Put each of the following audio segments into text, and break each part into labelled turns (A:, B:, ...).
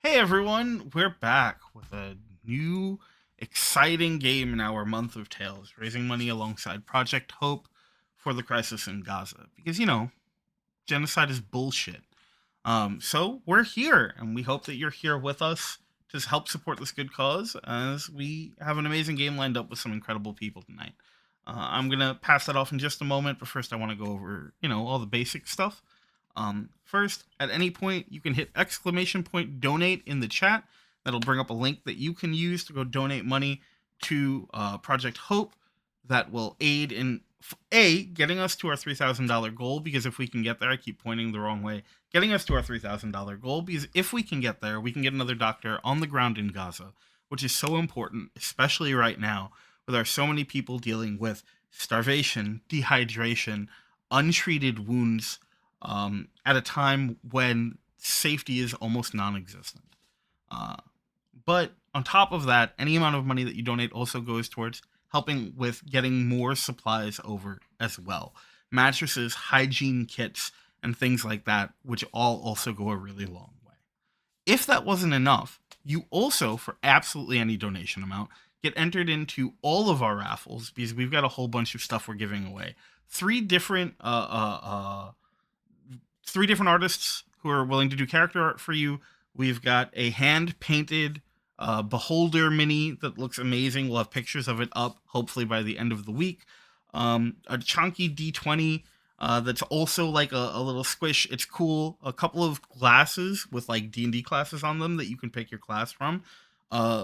A: Hey everyone, we're back with a new exciting game in our month of Tales, raising money alongside Project Hope for the crisis in Gaza. Because, genocide is bullshit. So we're here, and we hope that you're here with us to help support this good cause as we have an amazing game lined up with some incredible people tonight. I'm going to pass that off in just a moment, but first I want to go over, all the basic stuff. First, at any point, you can hit exclamation point donate in the chat. That'll bring up a link that you can use to go donate money to Project Hope that will aid in getting us to our $3,000 goal. Because if we can get there, I keep pointing the wrong way. Getting us to our $3,000 goal, because if we can get there, we can get another doctor on the ground in Gaza, which is so important, especially right now, where there are so many people dealing with starvation, dehydration, untreated wounds, at a time when safety is almost non-existent. Uh, but on top of that, any amount of money that you donate also goes towards helping with getting more supplies over as well. Mattresses, hygiene kits, and things like that, which all also go a really long way. If that wasn't enough, you also, for absolutely any donation amount, get entered into all of our raffles because we've got a whole bunch of stuff we're giving away. Three different three different artists who are willing to do character art for you. We've got a hand painted Beholder mini that looks amazing. We'll have pictures of it up hopefully by the end of the week. A chunky D20 that's also like a little squish. It's cool. A couple of glasses with like D&D classes on them that you can pick your class from.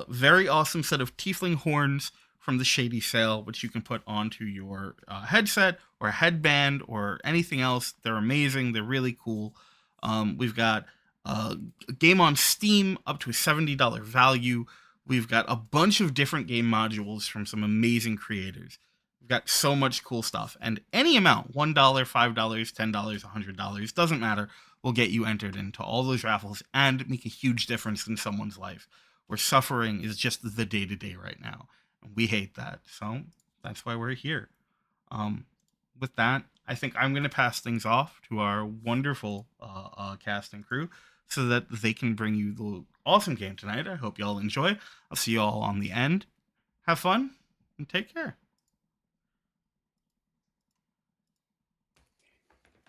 A: Very awesome set of tiefling horns from the Shady Sale, which you can put onto your headset or headband or anything else. They're amazing. They're really cool. We've got a game on Steam up to a $70 value. We've got a bunch of different game modules from some amazing creators. We've got so much cool stuff. And any amount $1, $5, $10, $100, doesn't matter, will get you entered into all those raffles and make a huge difference in someone's life where suffering is just the day to day right now. And we hate that. So that's why we're here. Um, with that, I think I'm going to pass things off to our wonderful cast and crew so that they can bring you the awesome game tonight. I hope you all enjoy. I'll see you all on the end. Have fun and take care.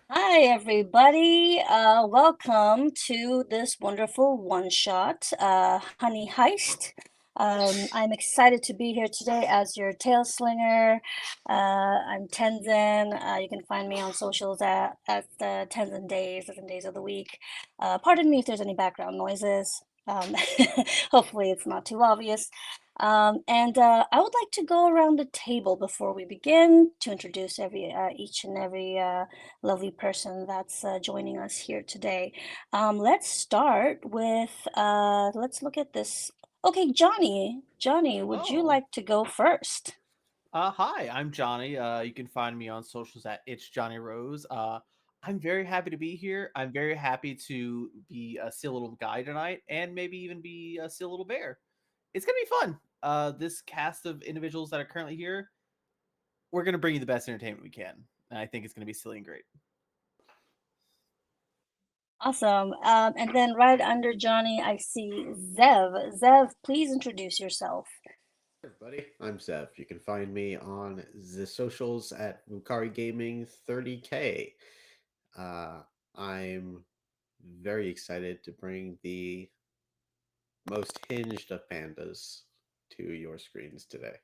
B: Hi, everybody. Welcome to this wonderful one-shot, Honey Heist. I'm excited to be here today as your Taleslinger. I'm Tenzin. You can find me on socials at the Tenzin Days, different days of the week. Pardon me if there's any background noises. Um, Hopefully it's not too obvious. I would like to go around the table before we begin to introduce each and every lovely person that's joining us here today. Let's start with, let's look at this. Okay, Johnny. Johnny, would you
C: Oh,
B: like to go first?
C: hi, I'm Johnny. You can find me on socials at It's Johnny Rose. I'm very happy to be here. I'm very happy to be a Sea Little Guy tonight and maybe even be a Sea Little Bear. It's going to be fun. This cast of individuals that are currently here, we're going to bring you the best entertainment we can. And I think it's going to be silly and great.
B: Awesome. And then right under Johnny, I see Zev. Zev, please introduce yourself.
D: Everybody, I'm Zev. You can find me on the socials at Mukari Gaming 30K. Uh, I'm very excited to bring the most hinged of pandas to your screens today.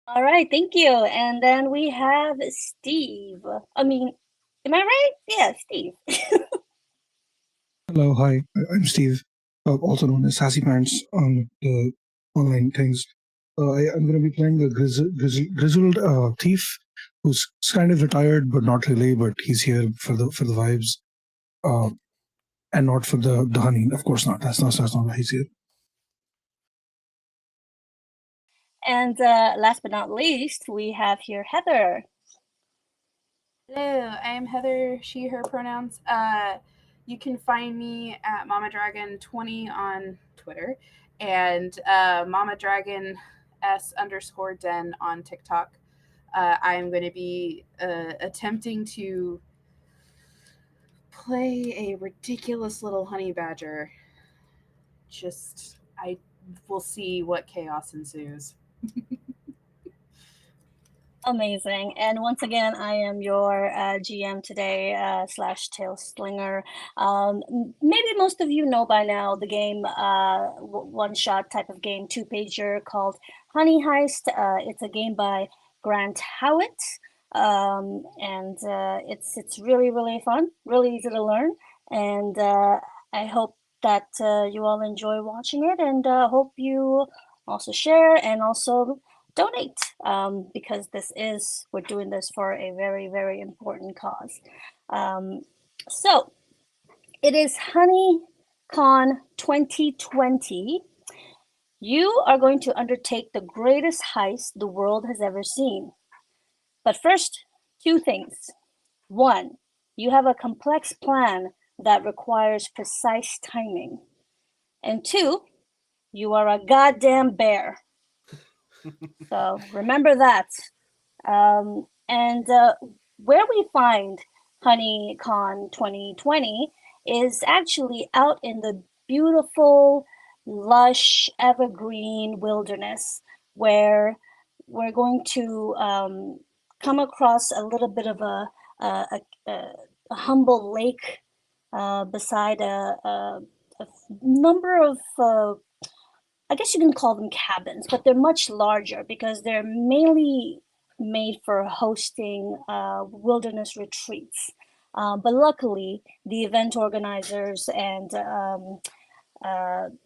B: All right, thank you. And then we have Steve. I mean, am I right? Yeah, Steve.
E: Hello, hi, I'm Steve, also known as Sassy Pants on the online things. I'm going to be playing the grizzled thief who's kind of retired, but not really, but he's here for the vibes, uh, and not for the honey. Of course not. That's not why he's here.
B: And last but not least, we have here Heather.
F: Hello, I am Heather, she, her pronouns. You can find me at Mama Dragon 20 on Twitter and Mama Dragon S_den on TikTok. I'm going to be attempting to play a ridiculous little honey badger. I will see what chaos ensues.
B: Amazing. And once again, I am your GM today, slash Taleslinger. Maybe most of you know by now the game, one-shot type of game, two-pager called Honey Heist. It's a game by Grant Howitt. And it's really, really fun, really easy to learn. And I hope that you all enjoy watching it, and hope you also share and also donate, because we're doing this for a very, very important cause. So it is HoneyCon 2020. You are going to undertake the greatest heist the world has ever seen. But first, two things. One, you have a complex plan that requires precise timing. And two, you are a goddamn bear. So remember that. And where we find HoneyCon 2020 is actually out in the beautiful, lush, evergreen wilderness, where we're going to come across a little bit of a humble lake beside a number of I guess you can call them cabins, but they're much larger because they're mainly made for hosting wilderness retreats. But luckily, the event organizers and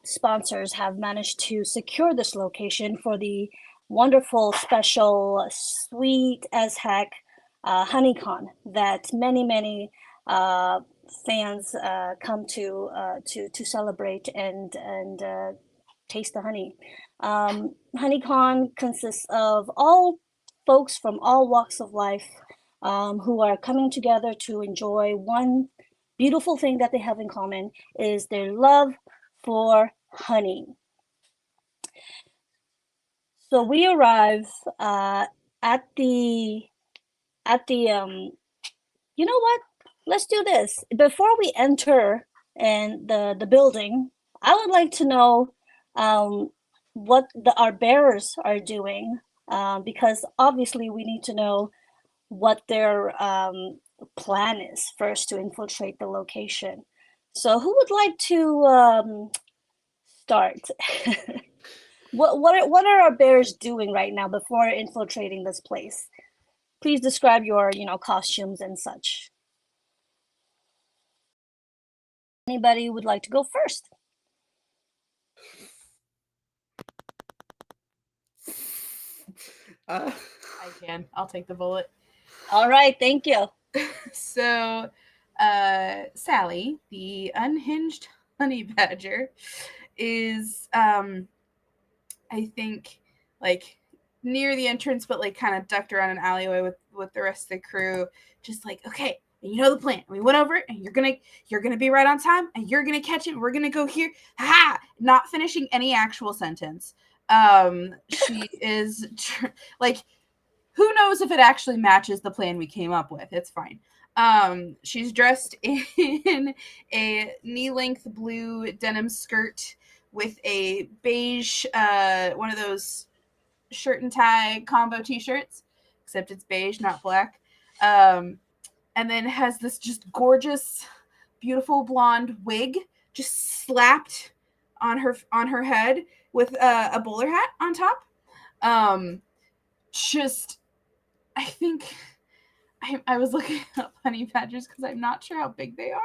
B: sponsors have managed to secure this location for the wonderful, special, sweet as heck HoneyCon that many fans come to celebrate and taste the honey. HoneyCon consists of all folks from all walks of life who are coming together to enjoy one beautiful thing that they have in common is their love for honey. So we arrive at the you know what? Let's do this. Before we enter and the building, I would like to know what our bearers are doing, because obviously we need to know what their plan is first to infiltrate the location. So who would like to start? What are our bears doing right now before infiltrating this place? Please describe your costumes and such. Anybody would like to go first?
D: Uh,
F: I can. I'll take the bullet.
B: All right, thank you.
F: So, Sally, the unhinged honey badger, is I think like near the entrance, but like kind of ducked around an alleyway with the rest of the crew, just like, okay, you know the plan. We went over it, and you're gonna be right on time, and you're gonna catch it. We're gonna go here. Ha! Not finishing any actual sentence. She is like, who knows if it actually matches the plan we came up with. It's fine. She's dressed in a knee-length blue denim skirt with a beige, one of those shirt and tie combo t-shirts, except it's beige, not black. And then has this just gorgeous, beautiful blonde wig just slapped on her head with a bowler hat on top. Just, I think I was looking up honey badgers because I'm not sure how big they are.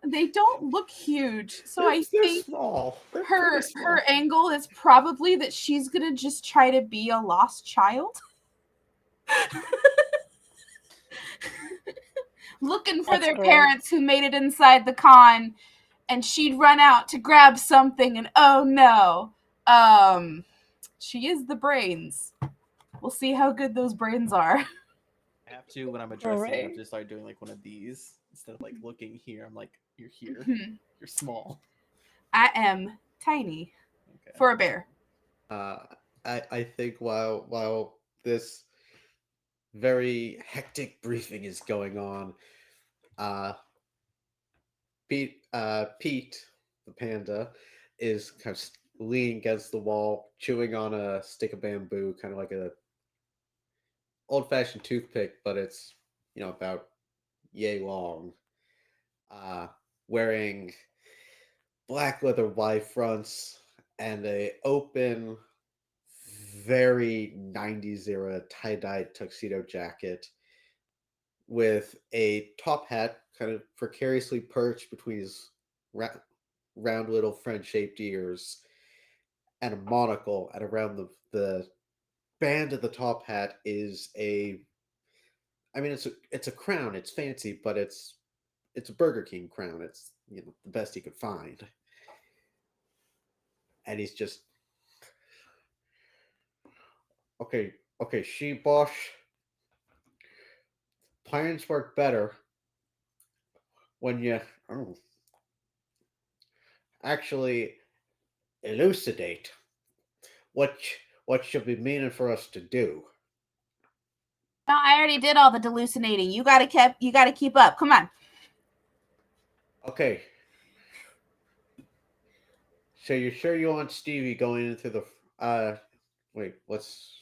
F: They don't look huge, so
D: they're,
F: I
D: they're
F: think
D: small. They're
F: her
D: pretty small.
F: her angle is probably that she's gonna just try to be a lost child. Looking for
B: That's
F: their
B: great.
F: parents who made it inside the con, and she'd run out to grab something, and oh no, she is the brains. We'll see how good those brains are.
C: I have to, when I'm addressing, I have
B: Right.
C: to start doing like one of these instead of like looking here. I'm like, you're here.
F: Mhm.
C: You're small.
F: I am tiny
C: Okay.
F: for a bear.
D: I think while this very hectic briefing is going on, uh, Pete, the panda, is kind of leaning against the wall, chewing on a stick of bamboo, kind of like a old-fashioned toothpick, but it's about yay long. Uh, Wearing black leather Y fronts and a open, very 90s era tie-dyed tuxedo jacket with a top hat kind of precariously perched between his round little French-shaped ears and a monocle, and around the band of the top hat is it's a crown. It's fancy, but it's a Burger King crown. It's the best he could find, and he's just okay. She boss, plans work better when you actually elucidate what what should be meaning for us to do.
F: No, I already did all the hallucinating. You gotta keep up. Come on.
D: Okay. So you're sure you want Stevie going into the wait, what's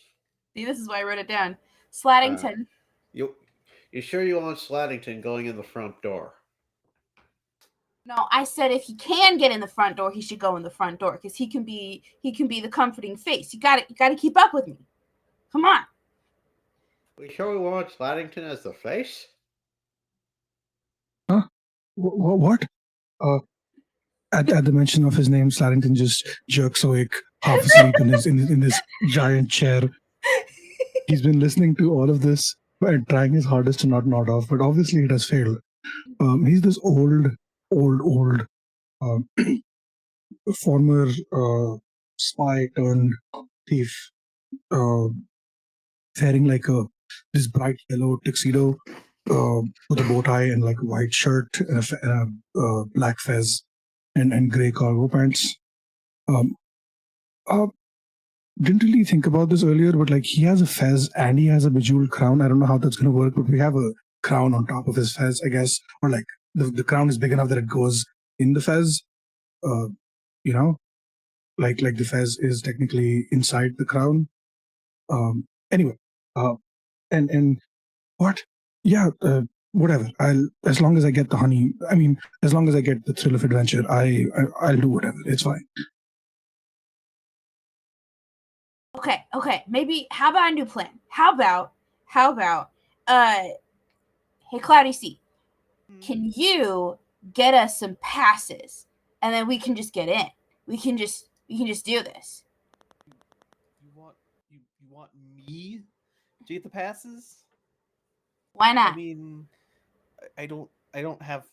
F: See, this is why I wrote it down. Sladdington.
D: you sure you want Sladdington going in the front door?
F: No, I said if he can get in the front door, he should go in the front door because he can be the comforting face. You gotta keep up with me. Come on.
D: We sure we want Sladdington as the face?
E: What? At the mention of his name, Sladdington just jerks awake, half asleep in this giant chair. He's been listening to all of this and trying his hardest to not nod off, but obviously it has failed. He's this old former spy turned thief, wearing like this bright yellow tuxedo with a bow tie and like a white shirt and a black fez and gray cargo pants. Didn't really think about this earlier, but like he has a fez and he has a bejeweled crown. I don't know how that's going to work, but we have a crown on top of his fez, I guess, or like the crown is big enough that it goes in the fez. Like the fez is technically inside the crown. Anyway, and what? Yeah, whatever. As long as I get the honey. I mean, as long as I get the thrill of adventure, I'll do whatever. It's fine.
F: Okay. Maybe how about a new plan? How about hey Cloudy C, can you get us some passes and then we can just get in? We can just do this.
C: You want me to get the passes?
F: Why not?
C: I mean, I don't have.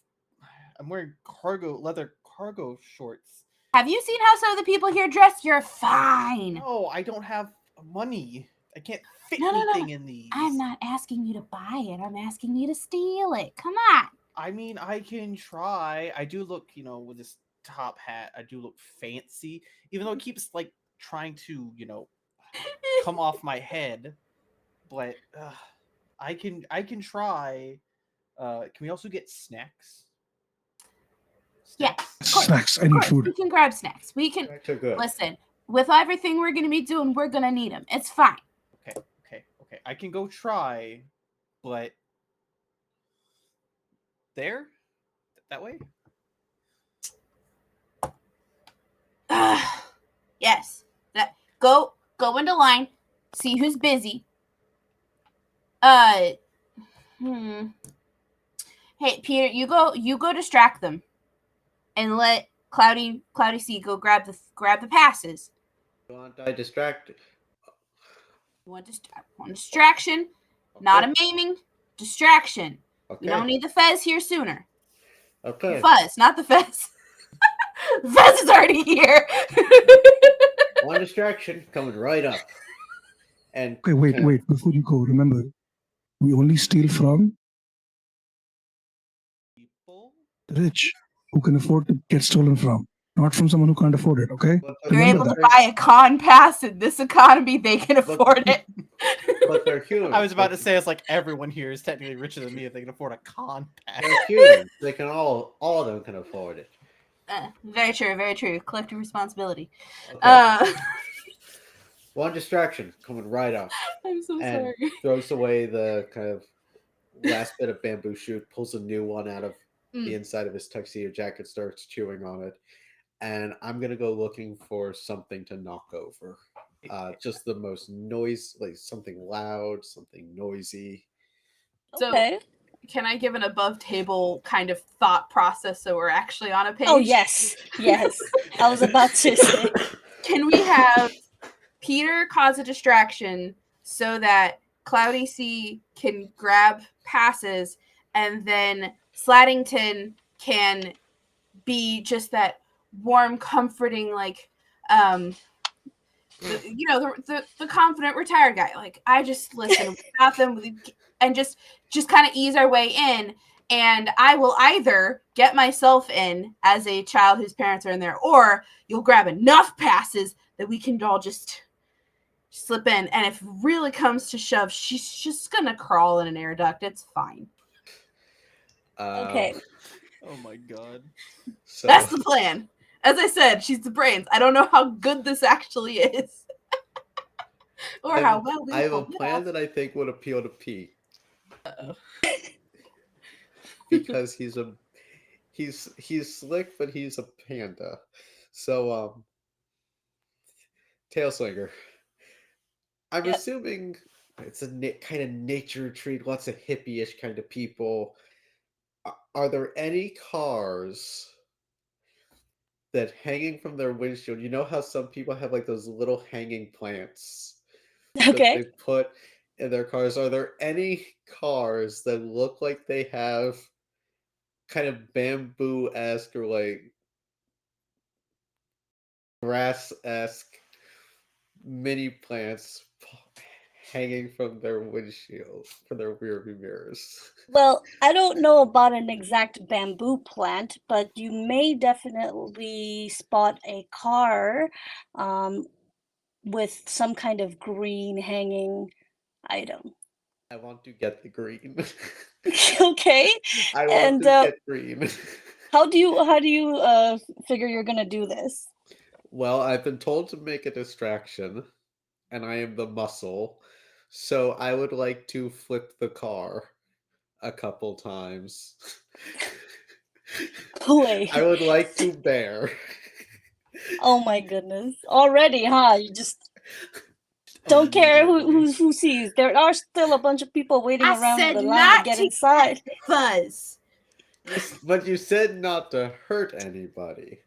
C: I'm wearing leather cargo shorts.
F: Have you seen how some of the people here dress? You're fine.
C: No, I don't have money. I can't fit
F: No.
C: anything in these.
F: I'm not asking you to buy it. I'm asking you to steal it. Come on.
C: I mean, I can try. I do look, with this top hat, I do look fancy, even though it keeps like trying to, come off my head. But I can try. Can we also get snacks?
F: Yeah,
E: snacks. I need food.
F: We can grab snacks. We can listen. With everything we're gonna be doing, we're gonna need them. It's fine.
C: Okay. I can go try, but there, that way.
F: Yes. That go into line. See who's busy. Hey Peter, you go distract them, and let Cloudy C go grab the passes.
D: You want I distract?
F: One distraction, okay. Not a maiming. Distraction. Okay. We don't need the fez here sooner.
D: Okay.
F: The fuzz, not the fez. The fez is already here.
D: One distraction coming right up. And
E: okay, wait. Before you go, remember, we only steal from
C: people,
E: the rich who can afford to get stolen from, not from someone who can't afford it. Okay,
D: But
F: You're
E: remember
F: able to
E: that.
F: buy a con pass in this economy, they can afford it.
D: but they're humans.
C: I was about to say, it's like everyone here is technically richer than me if they can afford a con pass.
D: They're humans. They can all of them can afford it.
F: Very true, very true. Collective responsibility.
D: Okay. One distraction coming right up.
F: I'm so
D: And
F: sorry.
D: throws away the kind of last bit of bamboo shoot, pulls a new one out of the inside of his tuxedo jacket, starts chewing on it. And I'm going to go looking for something to knock over. Just the most noise, like something loud, something noisy.
F: So,
B: Okay.
F: can I give an above table kind of thought process so we're actually on a page?
B: Oh, yes. Yes. I was about to say.
F: Can we have Peter cause a distraction so that Cloudy Sea can grab passes, and then Sladdington can be just that warm, comforting, like, the confident retired guy. Like, I just listen, we got them, and just kind of ease our way in. And I will either get myself in as a child whose parents are in there, or you'll grab enough passes that we can all just slip in. And if it really comes to shove, she's just gonna crawl in an air duct. It's fine.
B: Okay.
C: Oh my god.
D: So
F: That's the plan. As I said, she's the brains. I don't know how good this actually is. Or how well we
D: I have a
F: pulled it
D: plan
F: off.
D: that I think would appeal to Pete.
F: Uh-oh.
D: Because he's slick, but he's a panda. So Taleslinger. I'm
B: Yep.
D: assuming it's a kind of nature retreat, lots of hippie-ish kind of people. Are there any cars that hanging from their windshield? You know how some people have like those little hanging plants that
B: Okay.
D: they put in their cars? Are there any cars that look like they have kind of bamboo-esque or like grass-esque mini plants hanging from their windshield, from their rearview mirrors?
B: Well, I don't know about an exact bamboo plant, but you may definitely spot a car with some kind of green hanging item.
D: I want to get the green.
B: Okay.
D: I want
B: And
D: to get green.
B: how do you figure you're gonna do this?
D: Well, I've been told to make a distraction, and I am the muscle, so I would like to flip the car a couple times.
B: Wait.
D: I would like to bear.
B: Oh my goodness. Already, huh? You just don't care who sees. There are still a bunch of people waiting
F: I
B: around
F: said
B: the line to
F: not
B: get
F: to
B: inside.
F: Fuzz.
D: But you said not to hurt anybody.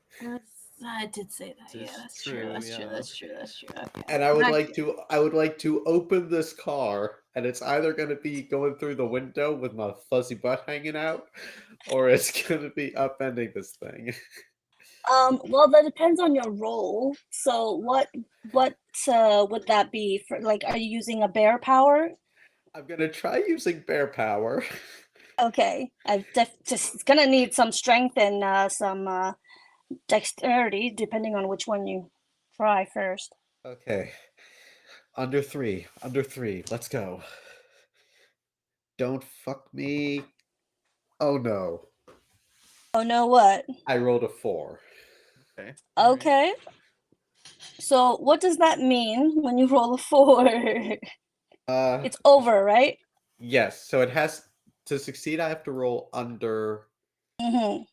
F: I did say that. Yeah, that's true. That's true. That's true. That's true. Okay.
D: And I would like to open this car, and it's either going to be going through the window with my fuzzy butt hanging out, or it's going to be upending this thing.
B: Well, that depends on your role. So what would that be for? Like, are you using a bear power?
D: I'm going to try using bear power.
B: Okay, just gonna need some strength and some dexterity, depending on which one you try first.
D: Okay. Under three. Let's go. Don't fuck me. Oh no.
B: Oh no, what?
D: I rolled a 4.
C: Okay.
B: Okay. So what does that mean when you roll a 4? It's over, right?
D: Yes. So it has to succeed. I have to roll under.
B: Mm-hmm.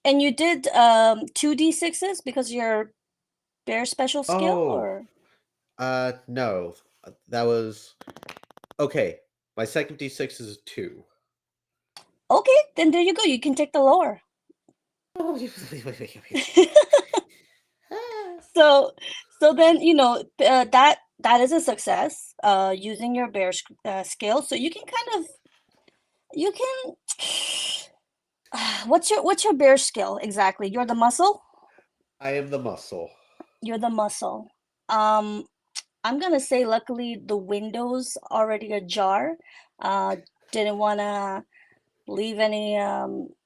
B: And you did 2d6s because your bear special skill, or?
D: No. That was okay. My second d6 is a 2.
B: Okay, then there you go. You can take the lower. So then that is a success using your bear skill. So you can what's your bear skill exactly? You're the muscle?
D: I am the muscle.
B: You're the muscle. I'm gonna say luckily the window's already ajar. Didn't wanna leave any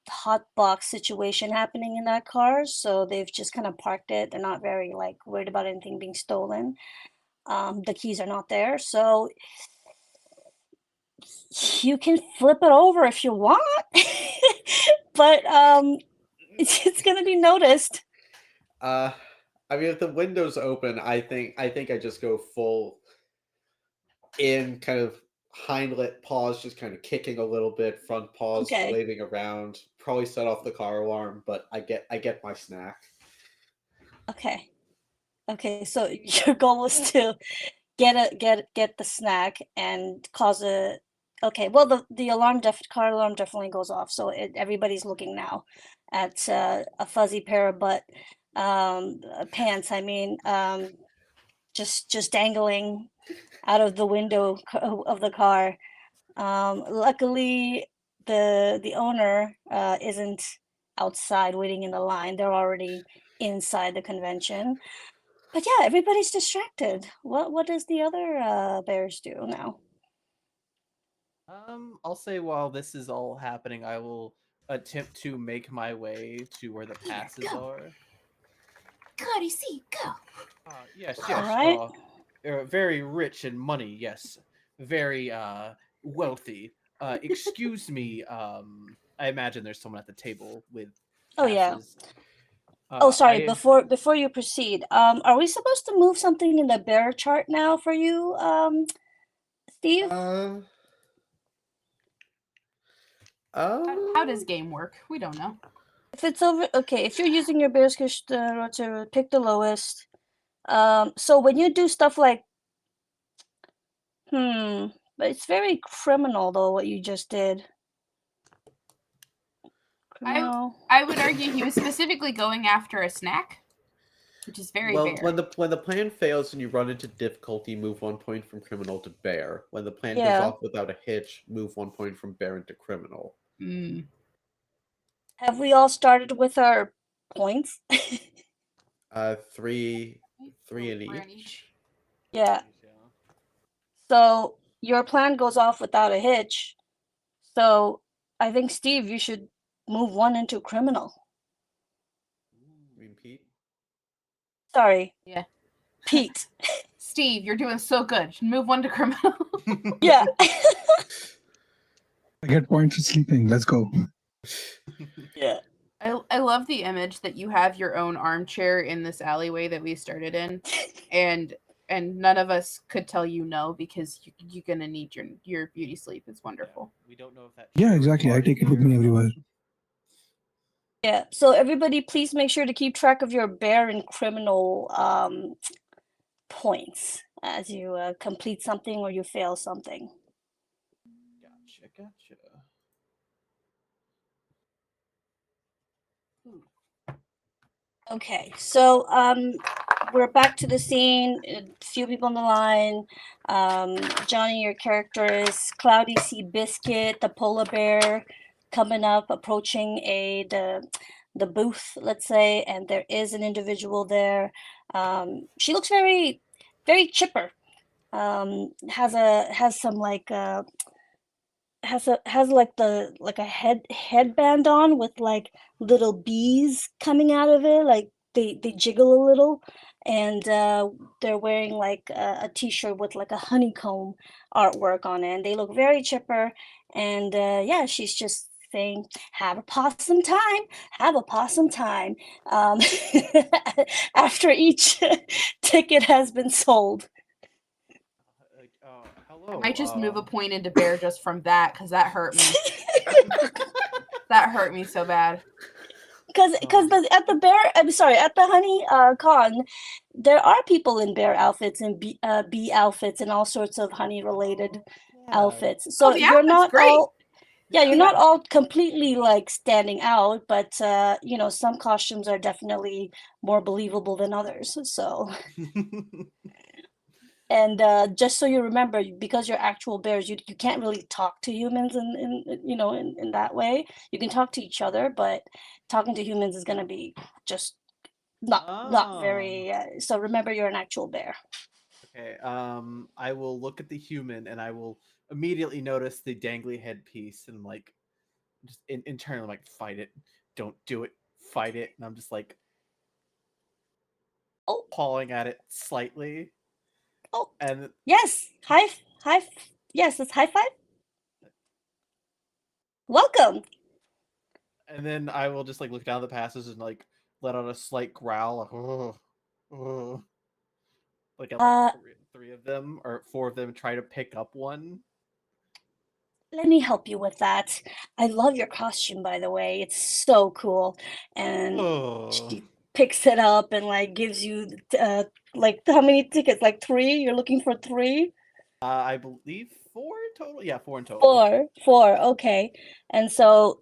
B: hot box situation happening in that car, so they've just kind of parked it. They're not very like worried about anything being stolen. The keys are not there, so you can flip it over if you want, but it's gonna be noticed.
D: I mean, if the window's open, I think I just go full in, kind of hindlet paws, just kind of kicking a little bit, front paws
B: Okay.
D: waving around. Probably set off the car alarm, but I get my snack.
B: Okay. Okay, so your goal is to get the snack and cause a okay, well the car alarm definitely goes off, so everybody's looking now at a fuzzy pair of pants, I mean, just dangling out of the window of the car. Luckily the owner isn't outside waiting in the line. They're already inside the convention. But yeah, everybody's distracted. What does the other bears do now?
C: I'll say while this is all happening, I will attempt to make my way to where the
F: Here,
C: passes
F: go.
C: are.
F: Goody, see, go.
C: Yes,
B: All
C: yes.
B: right.
C: Very rich in money. Yes, very wealthy. Excuse me. I imagine there's someone at the table with
B: Oh yeah.
C: passes.
B: Oh, sorry.
C: I
B: Before you proceed, are we supposed to move something in the bear chart now for you, Steve?
F: How does game work? We don't know.
B: If it's over, okay. If you're using your bear's to pick the lowest. So when you do stuff like, but it's very criminal though what you just did. Criminal.
F: I would argue he was specifically going after a snack, which is very
D: Well,
F: bear.
D: when the plan fails and you run into difficulty, move 1 point from criminal to bear. When the plan goes
B: Yeah.
D: off without a hitch, move 1 point from bear into criminal.
B: Have we all started with our points?
D: Three in
F: Three on
D: each.
B: Yeah. So your plan goes off without a hitch. So I think Steve, you should move one into criminal.
D: You mean Pete?
B: Sorry.
F: Yeah.
B: Pete.
F: Steve, you're doing so good. Move one to criminal.
B: Yeah.
E: I get points for sleeping. Let's go.
B: Yeah.
F: I love the image that you have your own armchair in this alleyway that we started in, and none of us could tell you no because you're gonna need your beauty sleep. It's wonderful.
C: we don't know if that.
E: Yeah, exactly. I take it with me everywhere.
B: Yeah. So everybody, please make sure to keep track of your bear and criminal points as you complete something or you fail something.
C: Gotcha.
B: Okay, so we're back to the scene. A few people on the line. Johnny, your character is Cloudy Sea Biscuit, the polar bear, coming up, approaching the booth, let's say, and there is an individual there. She looks very, very chipper. Has some like has like a headband on with like little bees coming out of it, like they jiggle a little, and they're wearing like a t-shirt with like a honeycomb artwork on it, and they look very chipper. And yeah, she's just saying, have a possum time, have a possum time, um, after each ticket has been sold.
C: Hello.
F: I might just move a point into bear just from that because that hurt me. That hurt me so bad.
B: Because at the bear, I'm sorry, at the honey con, there are people in bear outfits and bee outfits and all sorts of honey related outfits. So
F: the
B: you're
F: outfit's
B: not
F: great.
B: all, yeah, you're
F: The
B: not all completely like standing out, but you know, some costumes are definitely more believable than others. So. And just so you remember, because you're actual bears, you can't really talk to humans in you know in that way. You can talk to each other, but talking to humans is gonna be just not very. So remember, you're an actual bear.
C: Okay. I will look at the human and I will immediately notice the dangly headpiece and like just internally like, fight it, don't do it, fight it, and I'm just like
B: Oh.
C: pawing at it slightly.
B: Oh.
C: And
B: Yes. Yes, it's high five. Welcome.
C: and then I will just like look down the passage and like let out a slight growl, like, like at three of them or four of them try to pick up one.
B: Let me help you with that. I love your costume, by the way. It's so cool. And she picks it up and like gives you like how many tickets? Like 3? You're looking for 3?
C: I believe 4 in total. Yeah, 4 in total.
B: 4. Okay. And so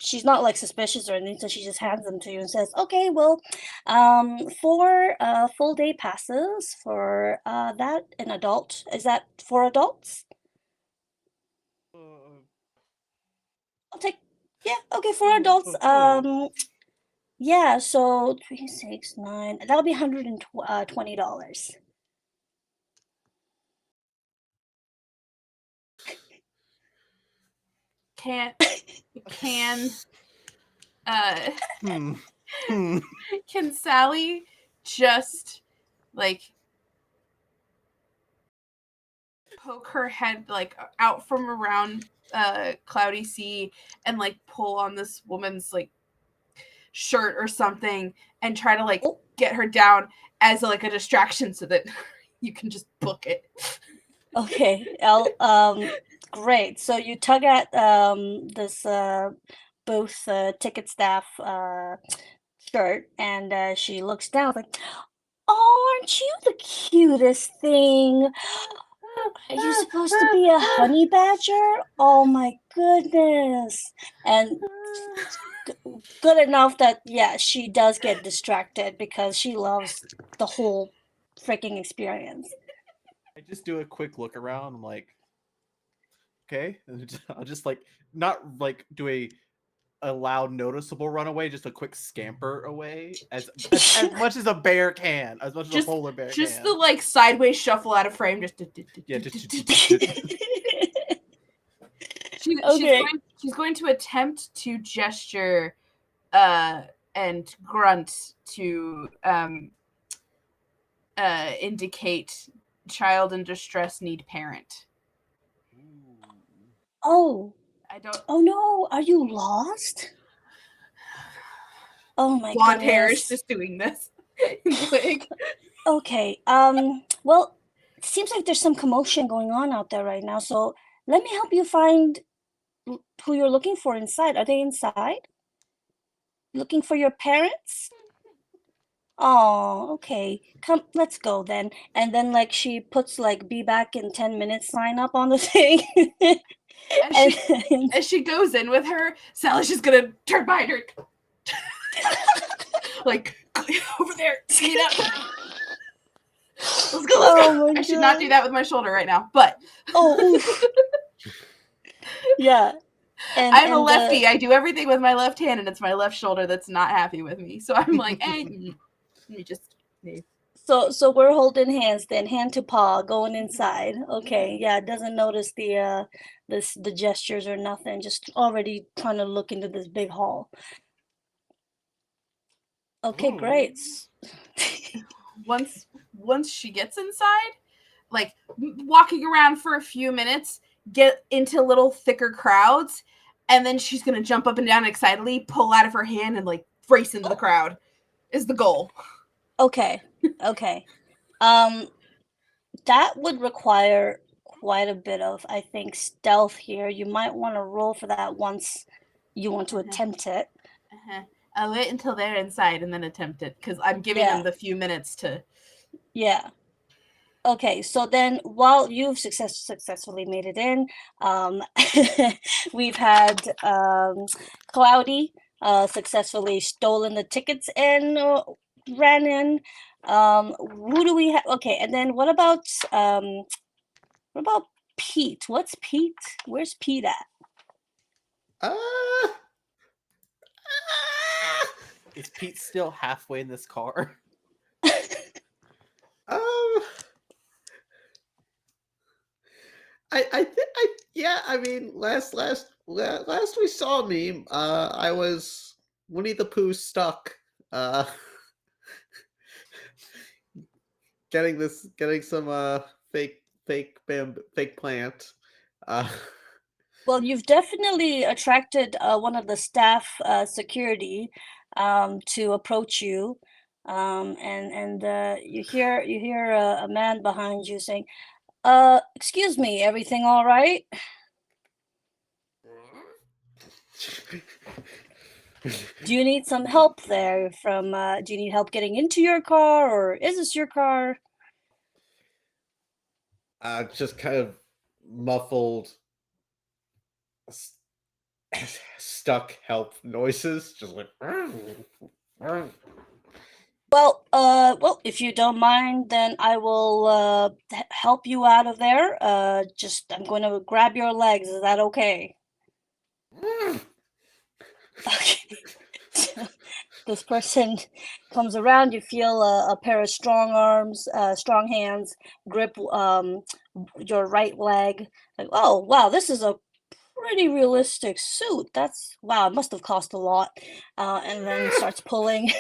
B: she's not like suspicious or anything, so she just hands them to you and says, "Okay, well, 4 full day passes for that an adult. Is that for adults?" I'll take, yeah, okay, for adults. Yeah, so 3, 6, 9. That'll be $120.
F: Can can Sally just like poke her head like out from around Cloudy Sea and like pull on this woman's like shirt or something and try to like get her down as like a distraction so that you can just book it?
B: Okay, great. So you tug at this booth ticket staff shirt, and she looks down like, "Oh, aren't you the cutest thing? Are you supposed to be a honey badger? Oh my goodness!" And good enough that yeah, she does get distracted because she loves the whole freaking experience.
C: I just do a quick look around. I'm like, okay. And I'll just like not like do a loud noticeable runaway, just a quick scamper away as much as a bear can, as much as a polar bear
F: just
C: can.
F: the like sideways shuffle out of frame, just
C: Yeah,
F: she's going to attempt to gesture and grunt to indicate child in distress need parent.
B: Oh,
F: I don't.
B: oh no, are you lost? Oh my
F: Blonde hair is
B: goodness.
F: just doing this. Like,
B: Okay, well, it seems like there's some commotion going on out there right now, so let me help you find who you're looking for inside. Are they inside? Looking for your parents? Oh, okay. Come, let's go then. And then like she puts like be back in 10 minutes sign up on the thing.
F: as she goes in with her, Sally's just gonna turn behind her. Like, over there, speed up. Let's go, let's go.
B: Oh my
F: I should not do that with my shoulder right now, but
B: oof. Yeah.
F: I'm a lefty. I do everything with my left hand, and it's my left shoulder that's not happy with me. So I'm like, let me just.
B: So we're holding hands then, hand to paw, going inside. Okay, yeah, doesn't notice the the gestures or nothing, just already trying to look into this big hall. Okay, great.
F: Once she gets inside, like walking around for a few minutes, get into little thicker crowds, and then she's gonna jump up and down excitedly, pull out of her hand, and like race into the crowd. Is the goal.
B: Okay. That would require quite a bit of, I think, stealth here. You might want to roll for that once you want to attempt it.
F: I'll wait until they're inside and then attempt it, because I'm giving them the few minutes to.
B: Yeah. Okay, so then while you've successfully made it in, we've had Cloudy successfully stolen the tickets and ran in. Who do we have? Okay, and then what about Pete? What's Pete? Where's Pete at?
C: Is Pete still halfway in this car?
D: I think I mean, last we saw me, I was Winnie the Pooh stuck, getting some fake plant.
B: Well, you've definitely attracted one of the staff security to approach you, and you hear a man behind you saying, excuse me, everything all right?" Do you need some help there from, do you need help getting into your car, or is this your car?
D: Just kind of muffled, stuck help noises, just like.
B: Well, if you don't mind, then I will help you out of there. Just I'm going to grab your legs. Is that okay? Okay. This person comes around. You feel a pair of strong arms, strong hands grip your right leg. Like, oh wow, this is a pretty realistic suit. That's wow. It must have cost a lot. And then starts pulling.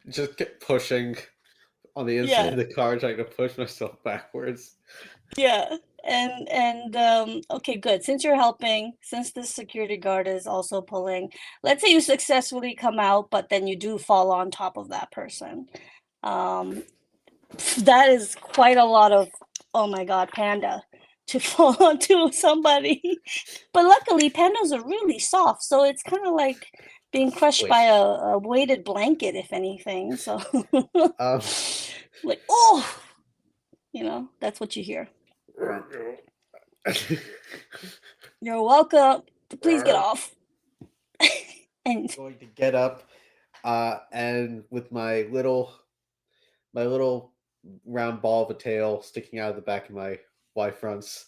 D: Just get pushing on the inside
B: Yeah.
D: of the car, trying to push myself backwards.
B: Yeah, and okay, good. Since you're helping, since the security guard is also pulling, let's say you successfully come out, but then you do fall on top of that person. That is quite a lot of, oh my God, panda to fall onto somebody. But luckily, pandas are really soft, so it's kind of like being crushed by a weighted blanket, if anything. So, like, oh, that's what you hear. You're welcome. Please get off. And
D: I'm going to get up, and with my little round ball of a tail sticking out of the back of my Y fronts,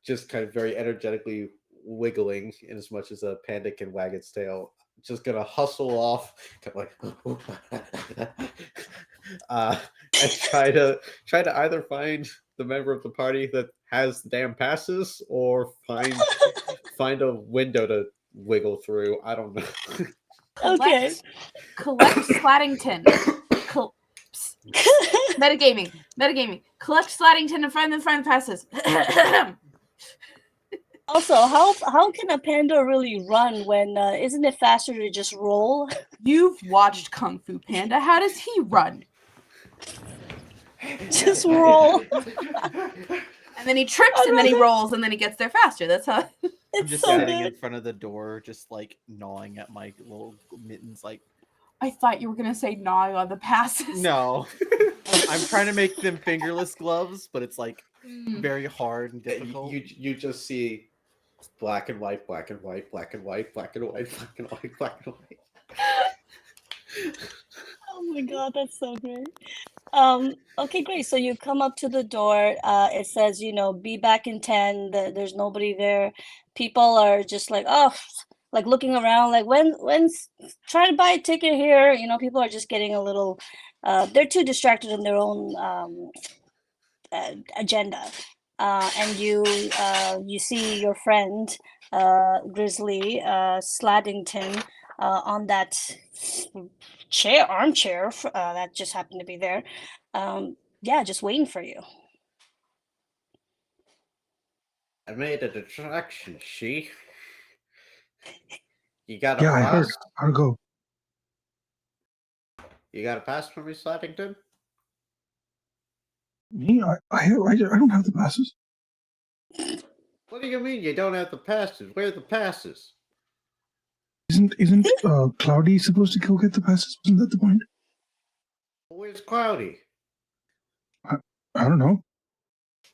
D: just kind of very energetically wiggling in as much as a panda can wag its tail. Just gonna hustle off, kind of like, and try to either find the member of the party that has the damn passes, or find a window to wiggle through. I don't know.
B: okay.
F: Collect Sladdington. Metagaming. Collect Sladdington and find the passes.
B: Also, how can a panda really run when isn't it faster to just roll?
F: You've watched Kung Fu Panda. How does he run?
B: Just roll.
F: And then he trips, and then he rolls, and then he gets there faster. That's how.
C: I'm
B: It's
C: just
B: so
C: sitting
B: good.
C: in front of the door, just like gnawing at my little mittens. Like,
F: I thought you were gonna say gnawing on the passes.
C: no, I'm trying to make them fingerless gloves, but it's like very hard and difficult.
D: You just see black and white, black and white, black and white, black and white, black and white, black and white.
B: Oh my God, that's so great. Okay, great. So you come up to the door. It says, be back in 10. There's nobody there. People are just like, oh, like looking around, like when's trying to buy a ticket here. People are just getting a little, they're too distracted in their own agenda. And you see your friend, Grizzly Sladdington, on that armchair that just happened to be there. Yeah, just waiting for you.
D: I made a distraction, she. You got a
E: Yeah, I heard.
D: pass?
E: I'll go.
D: You got a pass for me, Sladdington?
E: Me? I don't have the passes.
D: What do you mean you don't have the passes? Where are the passes?
E: Isn't Cloudy supposed to go get the passes? Isn't that the point?
D: Where's Cloudy?
E: I don't know.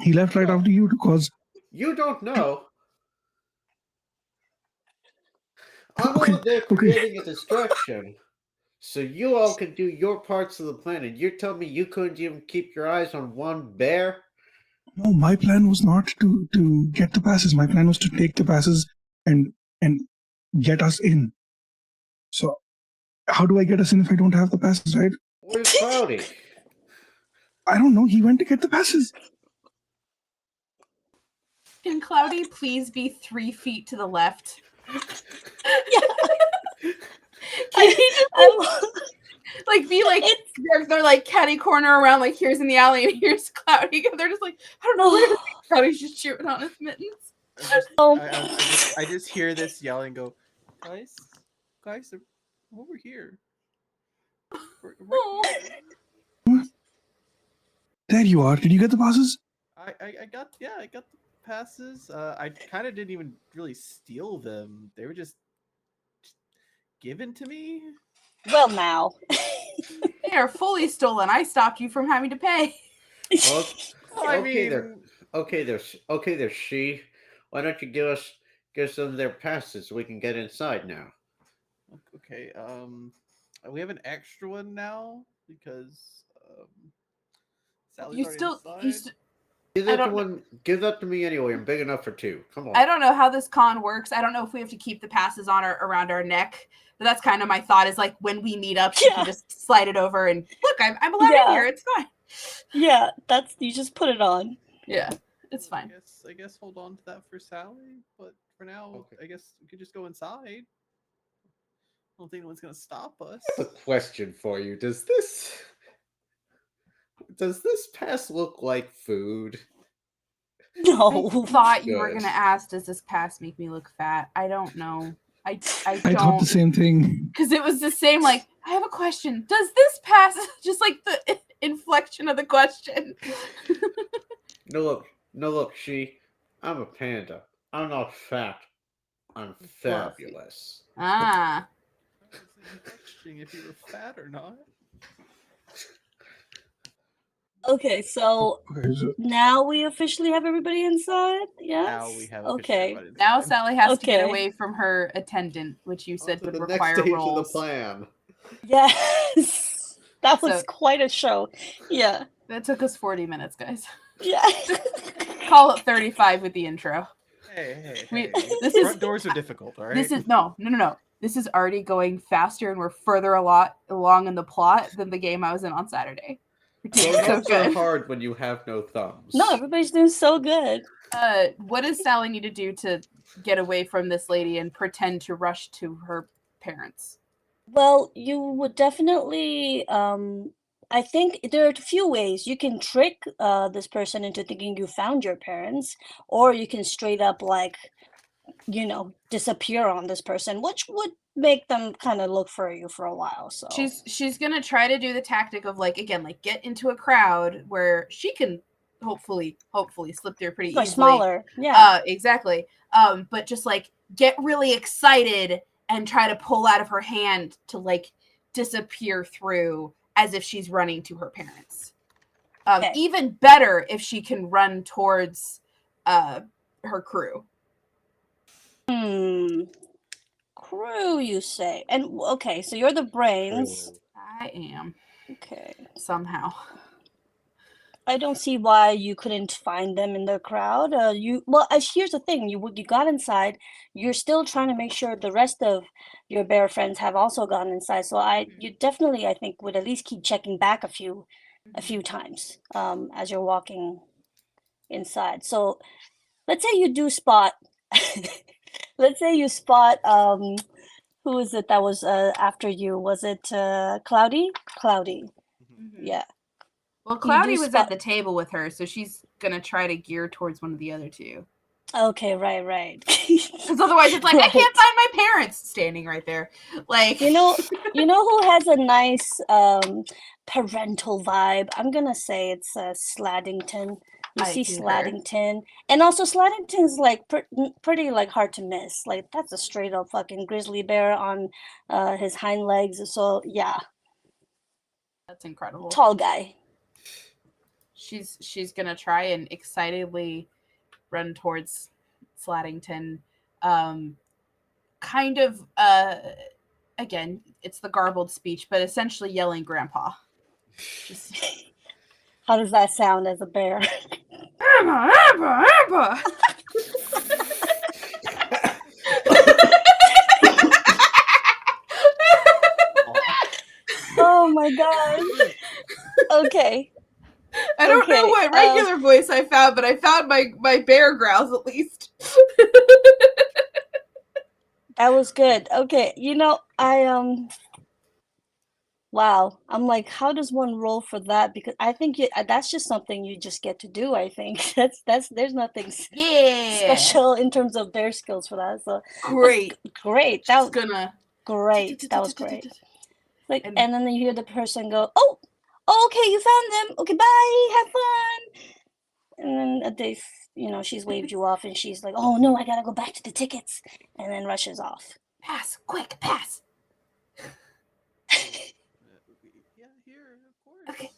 E: He left right after you to cause.
D: You don't know. I'm over there creating a distraction, so you all can do your parts of the plan, and you're telling me you couldn't even keep your eyes on one bear?
E: No, my plan was not to get the passes. My plan was to take the passes and get us in. So, how do I get us in if I don't have the passes, right?
D: Where's Cloudy?
E: I don't know. He went to get the passes.
F: Can Cloudy please be 3 feet to the left? Like be like they're like catty corner around, like here's in the alley and here's Cloudy. And they're just like, I don't know where Cloudy's just shooting on his mittens.
C: I just hear this yelling and go, guys, they're over here. Right here.
E: There you are. Did you get the passes?
C: I got the passes. I kind of didn't even really steal them. They were just given to me.
B: Well, now.
F: They are fully stolen. I stopped you from having to pay.
D: Well,
C: I
D: okay,
C: mean,
D: there, she. Why don't you give them their passes so we can get inside now?
C: okay. We have an extra one now because Sally's
F: You
C: already
F: still
C: inside.
D: Give that to me anyway. I'm big enough for two. Come on.
F: I don't know how this con works. I don't know if we have to keep the passes on around our neck. But that's kind of my thought, is like when we meet up, she can just slide it over and look, I'm allowed in here. It's fine.
B: Yeah, you just put it on.
F: Yeah, it's fine.
C: I guess hold on to that for Sally, but for now,
D: Okay.
C: I guess we could just go inside. I don't think anyone's gonna stop us.
D: I have a question for you. Does this pass look like food?
B: No.
F: I thought you were
D: Good.
F: gonna ask, does this pass make me look fat? I don't know. I
E: thought the same thing.
F: Because it was the same, like, I have a question. Does this pass? Just like the inflection of the question.
D: No, look, I'm a panda. I'm not fat. I'm fabulous.
F: Ah.
C: I was questioning if you were fat or not.
B: Okay, so now we officially have everybody inside? Yes?
C: Now we have
B: okay.
F: Now Sally has to get
B: Okay.
F: away from her attendant, which you said would
D: the
F: require
D: next stage
F: rolls.
D: of the plan.
B: Yes. That was
F: So-
B: quite a show. Yeah.
F: That took us 40 minutes, guys.
B: Yeah.
F: Call it 35 with the intro.
C: Hey.
F: This is-
C: Front doors are difficult, all right?
F: This is no. This is already going faster, and we're further along in the plot than the game I was in on Saturday.
D: So
F: So
D: not so
F: good.
D: hard when you have no thumbs.
B: No, everybody's doing so good.
F: What does Sally need to do to get away from this lady and pretend to rush to her parents?
B: Well, you would definitely I think there are a few ways. You can trick this person into thinking you found your parents, or you can straight up like, disappear on this person, which would make them kind of look for you for a while. So
F: She's gonna try to do the tactic of like get into a crowd where she can hopefully slip through pretty
B: much
F: easily.
B: smaller. Yeah.
F: Exactly. But just like get really excited and try to pull out of her hand to like disappear through as if she's running to her parents.
B: Okay.
F: Even better if she can run towards her crew.
B: Crew, you say? And okay, so you're the brains.
F: I am.
B: Okay.
F: Somehow.
B: I don't see why you couldn't find them in the crowd. Here's the thing: you got inside. You're still trying to make sure the rest of your bear friends have also gone inside. So you definitely, I think, would at least keep checking back a few times as you're walking inside. So let's say you do spot. Let's say you spot. Who is it that was after you? Was it Cloudy? Cloudy.
F: Mm-hmm.
B: Yeah.
F: Well, Cloudy was at the table with her, so she's gonna try to gear towards one of the other two.
B: Okay, right.
F: Because otherwise, it's like I can't find my parents standing right there. Like
B: you know who has a nice parental vibe? I'm gonna say it's Sladdington. You see Sladdington, and also Sladdington's like pretty like hard to miss. Like that's a straight up fucking grizzly bear on his hind legs. So yeah,
F: that's incredible.
B: Tall guy.
F: She's gonna try and excitedly run towards Sladdington. Kind of again, it's the garbled speech, but essentially yelling grandpa. Just
B: how does that sound as a bear?
F: Abba.
B: Oh my god. Okay.
F: I don't know
B: Okay,
F: what regular voice I found, but I found my bear growls at least.
B: that was good. Okay, wow. I'm like, how does one roll for that? Because I think that's just something you just get to do. I think there's nothing
F: Yeah.
B: special in terms of bear skills for that. So
F: Great.
B: great. That
F: Just
B: was
F: gonna.
B: great. That was great. Like,
F: And-
B: and then you hear the person go, "Oh, okay, you found them. Okay, bye. Have fun." And then she's waved you off, and she's like, "Oh no, I gotta go back to the tickets," and then rushes off.
F: Pass, quick, pass.
C: Yeah, here, of course.
F: Okay.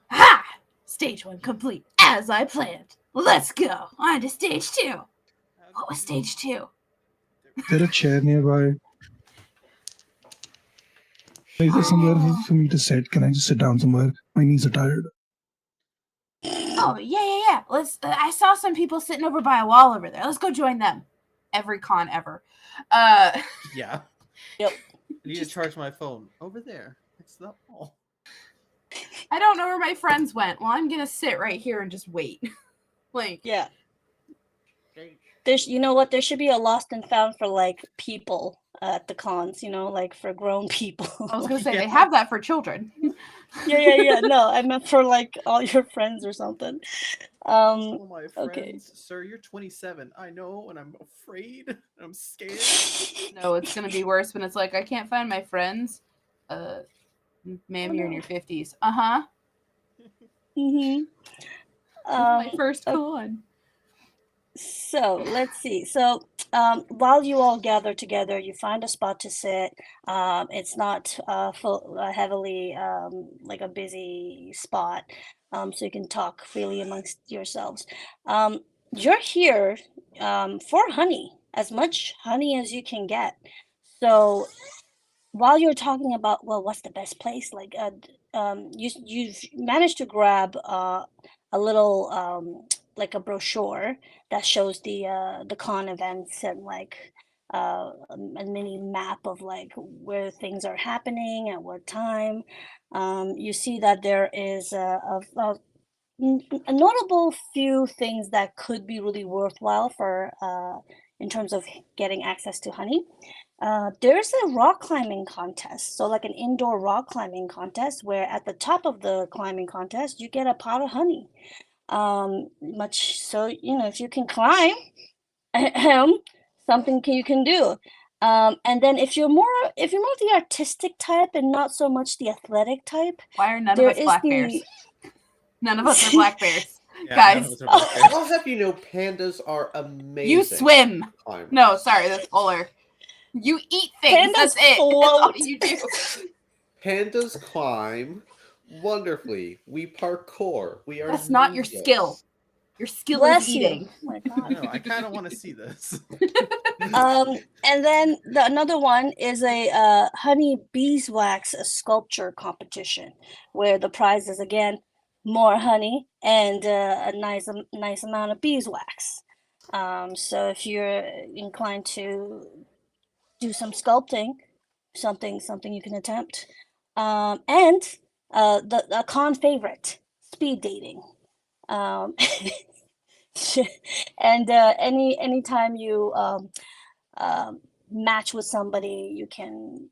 F: Ha! Stage 1 complete, as I planned. Let's go on to stage 2. What was stage 2?
E: Is there a chair nearby? Is there somewhere for me to sit? Can I just sit down somewhere? My knees are tired.
F: Oh, yeah. Let's. I saw some people sitting over by a wall over there. Let's go join them. Every con ever.
C: Yeah.
B: Yep.
C: I need to charge my phone over there. It's the wall.
F: I don't know where my friends went. Well, I'm gonna sit right here and just wait. Like,
B: Yeah. You know what? There should be a lost and found for like people at the cons. Like for grown people.
F: I was gonna say
C: Yeah.
F: they have that for children.
B: Yeah. No, I meant for like all your friends or something.
C: Some of my friends,
B: okay.
C: sir, you're 27. I know, and I'm afraid. And I'm scared.
F: No, it's gonna be worse when it's like I can't find my friends. Ma'am, you're in
B: no.
F: your 50s. Uh-huh.
B: Mm-hmm.
F: My first con.
B: So let's see. So while you all gather together, you find a spot to sit. It's not heavily like a busy spot, so you can talk freely amongst yourselves. You're here for honey, as much honey as you can get. So while you're talking about, well, what's the best place? Like, you've managed to grab a little like a brochure that shows the con events and like a mini map of like where things are happening at what time. You see that there is a notable few things that could be really worthwhile for in terms of getting access to honey. There's a rock climbing contest, so like an indoor rock climbing contest where at the top of the climbing contest you get a pot of honey. Much so, if you can climb, something you can do. And then if you're more the artistic type and not so much the athletic type,
F: Why are none
B: there
F: of us
B: is
F: black
B: the
F: bears? None of us are black bears.
C: Yeah,
F: Guys.
C: none of us are black bears.
D: I'll have you know, pandas are amazing.
F: You swim.
D: climbers.
F: No, sorry, that's polar. You eat things.
B: Pandas
F: That's it. That's all
B: float.
F: you do.
D: Pandas climb wonderfully. We parkour. We are.
F: That's not your
D: ninjas.
F: skill. Your skill
B: Bless
F: is
B: you.
F: eating.
B: Oh my
C: I
B: god.
C: know. I kind of want to see this.
B: And then another one is a honey beeswax sculpture competition, where the prize is again more honey and a nice amount of beeswax. So if you're inclined to do some sculpting, something you can attempt. And the con favorite, speed dating. Um, and anytime you match with somebody, you can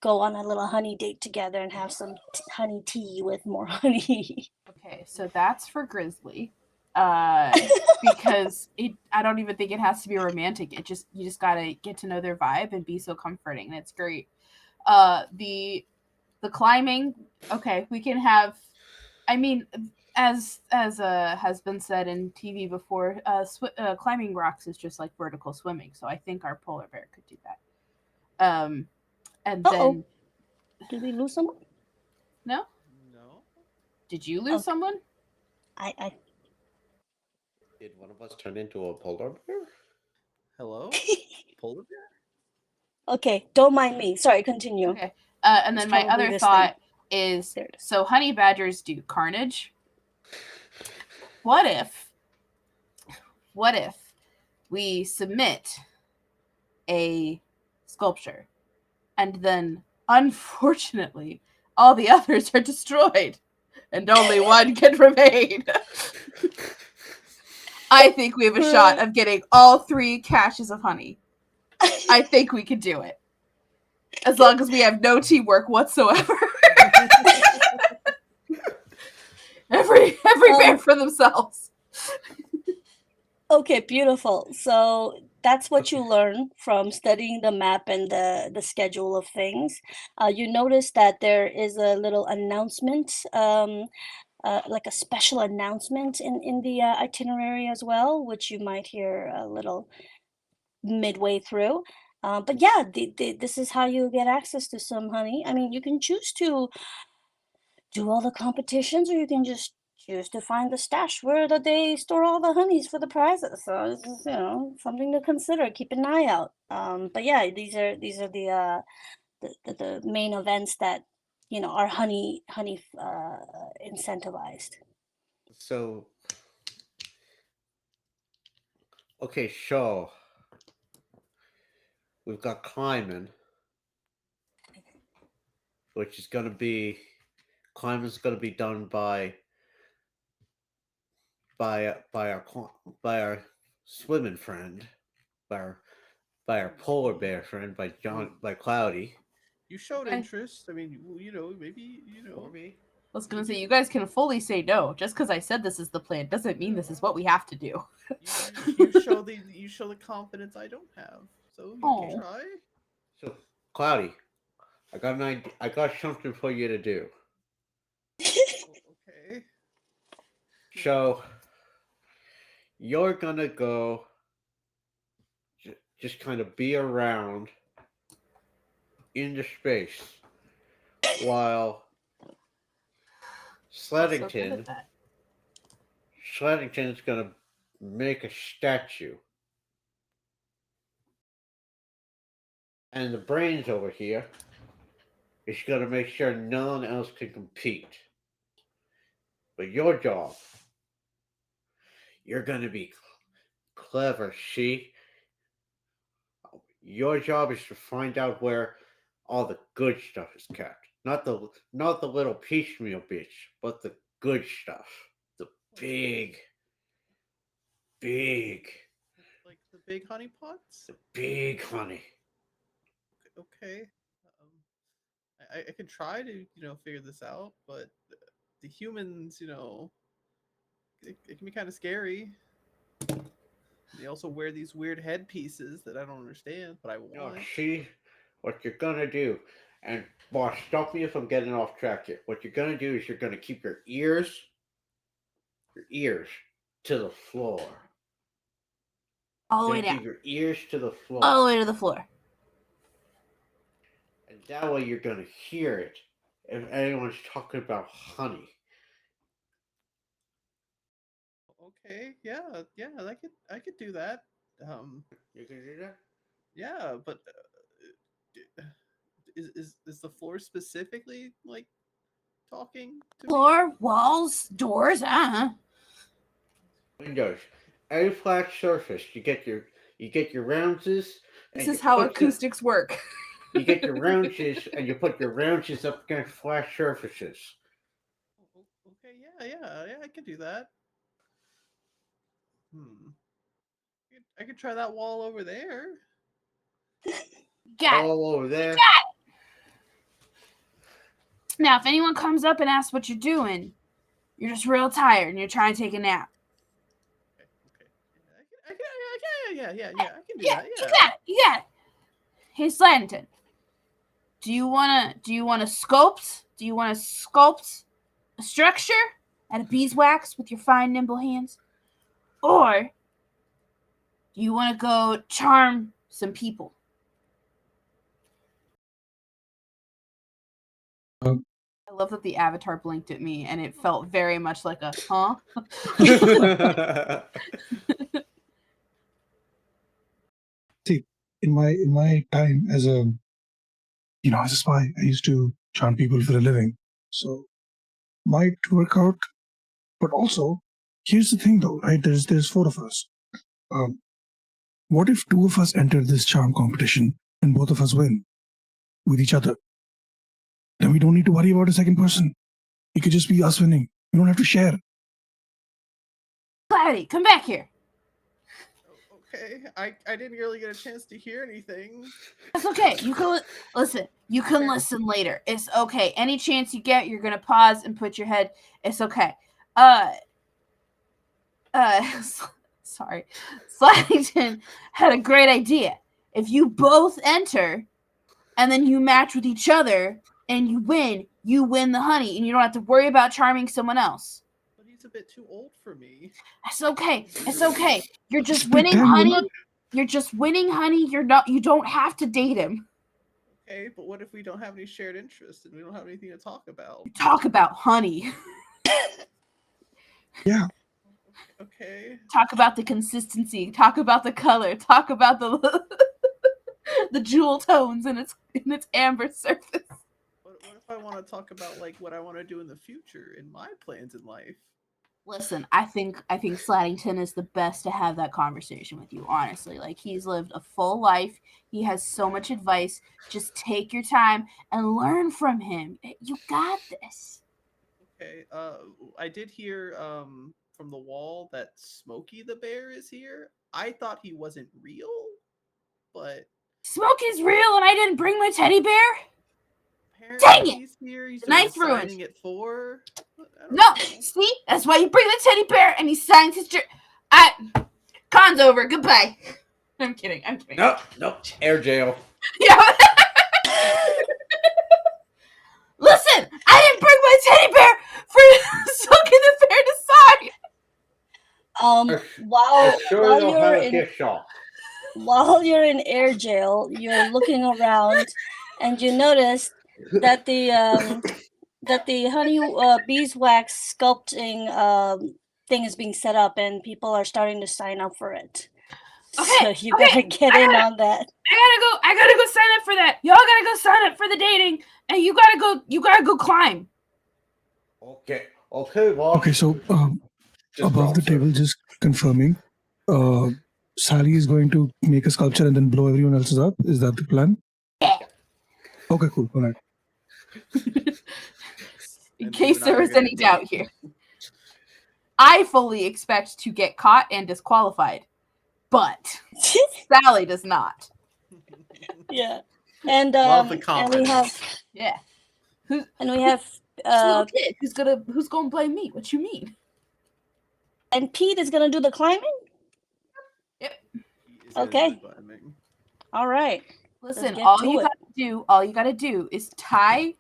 B: go on a little honey date together and have some honey tea with more honey.
F: Okay, so that's for Grizzly. Because I don't even think it has to be romantic. You just gotta get to know their vibe and be so comforting, and it's great. The climbing, okay, we can have. I mean, as has been said in TV before, climbing rocks is just like vertical swimming. So I think our polar bear could do that. And
B: Uh-oh.
F: then
B: Did we lose someone?
F: no,
C: No.
F: did you lose
B: Okay.
F: someone?
B: I
D: Did one of us turn into a polar bear?
C: Hello? Polar bear?
B: okay. Don't mind me. Sorry. Continue.
F: Okay. And
B: It's
F: then my
B: probably
F: other
B: this
F: thought is,
B: There it is.
F: so honey badgers do carnage. What if we submit a sculpture and then unfortunately all the others are destroyed and only one can remain. I think we have a shot of getting all 3 caches of honey. I think we can do it. As long as we have no teamwork whatsoever. every bear for themselves.
B: Okay, beautiful. So that's what you learn from studying the map and the schedule of things. You notice that there is a little announcement, like a special announcement in the itinerary as well, which you might hear a little midway through. But yeah, this is how you get access to some honey. I mean, you can choose to do all the competitions, or you can just choose to find the stash where they store all the honeys for the prizes. So this is, something to consider. Keep an eye out. But yeah, these are the main events that are honey incentivized.
D: So, okay, so we've got climbing, which is gonna be climbing's gonna be done by our swimming friend, by our polar bear friend, by Cloudy.
C: You showed
F: Okay.
C: interest. I mean, maybe
D: Or me.
F: I was gonna say, you guys can fully say no. Just because I said this is the plan doesn't mean this is what we have to do.
C: you show the confidence I don't have. So you
F: Oh.
C: can try.
D: So, Cloudy, I got an idea. I got something for you to do.
C: Okay.
D: So, you're gonna go. Just kind of be around into space while
F: I'm so good at that.
D: Sleddington's gonna make a statue. And the brains over here is gonna make sure no one else can compete. But your job, you're gonna be clever, see? Your job is to find out where all the good stuff is kept. Not the little piecemeal bitch, but the good stuff. The big
C: Like the big honey pots.
D: big honey.
C: Okay. I can try to figure this out, but the humans, it can be kind of scary. They also wear these weird headpieces that I don't understand, but I
D: No,
C: want.
D: see what you're gonna do. And boss, stop me if I'm getting off track here. What you're gonna do is you're gonna keep your ears to the floor.
F: All the
D: You're
F: way
D: gonna
F: down.
D: keep your ears to the floor.
F: All the way to the floor.
D: And that way you're gonna hear it if anyone's talking about honey.
C: Okay, yeah, I could do that.
D: You can do that?
C: Yeah, but is the floor specifically like talking to me?
F: Floor, walls, doors.
D: Windows. Every flat surface, you get your rounces.
F: This is how acoustics work.
D: You get your rounces and you put your rounces up against flat surfaces.
C: Okay, yeah, I can do that. I could try that wall over there.
F: Got it.
D: All over there.
F: Now, if anyone comes up and asks what you're doing, you're just real tired and you're trying to take a nap.
C: Okay. Yeah, I can do that. Yeah.
F: You got it. Hey, Slanton, do you wanna sculpt? Do you wanna sculpt a structure out of beeswax with your fine, nimble hands, or do you wanna go charm some people? I love that the avatar blinked at me, and it felt very much like a huh.
E: See, in my time as a spy, I used to charm people for a living, so might work out. But also, here's the thing, though, right? There's 4 of us. What if 2 of us enter this charm competition and both of us win with each other? Then we don't need to worry about a second person. It could just be us winning. You don't have to share.
F: Cloudy, come back here.
C: Okay, I didn't really get a chance to hear anything.
F: That's okay. You can listen. You can listen later. It's okay. Any chance you get, you're gonna pause and put your head. It's okay. Sorry. Sladdington had a great idea. If you both enter, and then you match with each other, and you win the honey, and you don't have to worry about charming someone else.
C: But he's a bit too old for me.
F: It's okay. It's okay. You're just
E: Split
F: winning
E: them,
F: honey.
E: woman.
F: You're just winning honey. You're not. You don't have to date him.
C: Okay, but what if we don't have any shared interests and we don't have anything to talk about?
F: You talk about honey.
E: Yeah.
C: Okay.
F: Talk about the consistency. Talk about the color. Talk about the the jewel tones in its amber surface.
C: What if I want to talk about like what I want to do in the future and my plans in life?
F: Listen, I think Sladdington is the best to have that conversation with you, honestly. Like, he's lived a full life. He has so much advice. Just take your time and learn from him. You got this.
C: Okay. I did hear from the wall that Smokey the Bear is here. I thought he wasn't real, but
F: Smokey's real and I didn't bring my teddy bear?
C: apparently
F: Dang it!
C: he's here. He's
F: Nice
C: doing
F: ruined.
C: signing at 4. I don't
F: No,
C: know.
F: see? That's why you bring the teddy bear and he signs his Con's over. Goodbye. I'm kidding.
D: Nope. Air jail.
F: Yeah. Listen, I didn't bring my teddy bear for Silky the Bear to sign.
B: While you're in air jail, you're looking around, and you notice that the honey beeswax sculpting thing is being set up, and people are starting to sign up for it. So you gotta get in on that.
F: I gotta go sign up for that. Y'all gotta go sign up for the dating, and you gotta go climb.
D: Okay, well.
E: Okay, so above the table, just confirming. Sally is going to make a sculpture and then blow everyone else's up. Is that the plan?
F: Yeah.
E: Okay, cool. All right.
F: In case there was any doubt here. I fully expect to get caught and disqualified, but Sally does not.
B: Yeah, and
C: Love the
B: and we
C: confidence.
B: have
F: Yeah.
B: and we have
F: Little kid who's gonna blame me? What you mean?
B: and Pete is gonna do the climbing.
F: Yep.
B: Okay. All right.
F: Listen,
B: get
F: all
B: to
F: you
B: it.
F: gotta do is tie.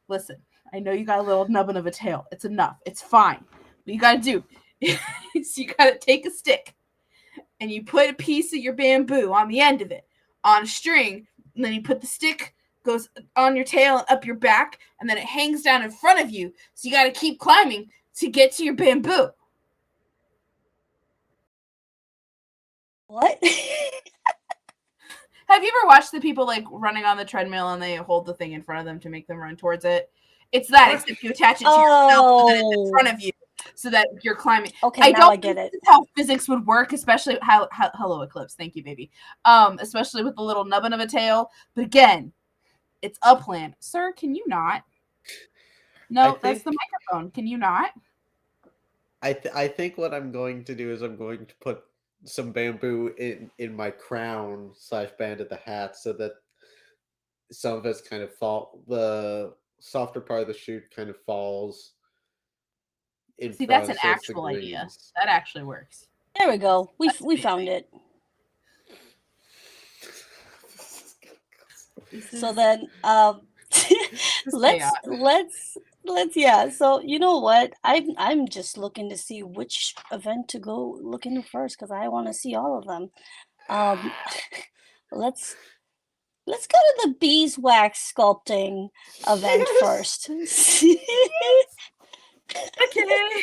F: Listen, I know you got a little nubbin of a tail. It's enough. It's fine. What you gotta do is you gotta take a stick and you put a piece of your bamboo on the end of it on a string, and then you put the stick goes on your tail and up your back, and then it hangs down in front of you. So you gotta keep climbing to get to your bamboo.
B: What?
F: Have you ever watched the people like running on the treadmill and they hold the thing in front of them to make them run towards it? It's that, except you attach it to yourself and then it's in front of you so that you're climbing.
B: Okay, now I get it.
F: This is how physics would work, especially hello Eclipse, thank you, baby. Especially with the little nubbin of a tail. But again, it's a plan. Sir, can you not? No, that's the microphone. Can you not?
D: I think what I'm going to do is I'm going to put some bamboo in my crown / band of the hat so that some of it's kind of the softer part of the shoot kind of falls in
F: See,
D: front.
F: that's an
D: So it's the
F: actual idea.
D: greens.
F: That actually works.
B: There we go. We found it. So then let's yeah. So you know what? I'm just looking to see which event to go look into first because I want to see all of them. Let's go to the beeswax sculpting event first.
F: Okay.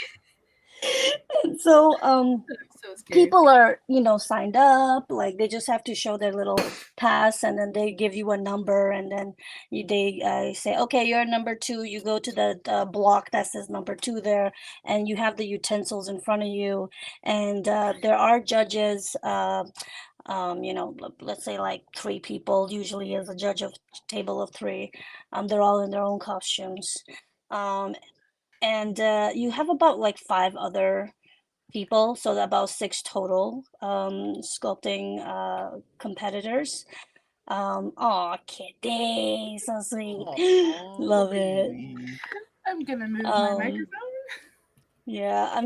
B: So
F: So scared.
B: people are signed up, like they just have to show their little pass and then they give you a number, and then they say, okay, you're number 2. You go to the block that says number 2 there, and you have the utensils in front of you, and there are judges, let's say like 3 people usually is a judge of table of 3. They're all in their own costumes, And you have about like 5 other people, so about 6 total sculpting competitors. Oh, kitty, so sweet.
C: Aw,
B: Love it.
C: baby.
F: I'm gonna move my
B: Um,
F: microphone.
B: yeah,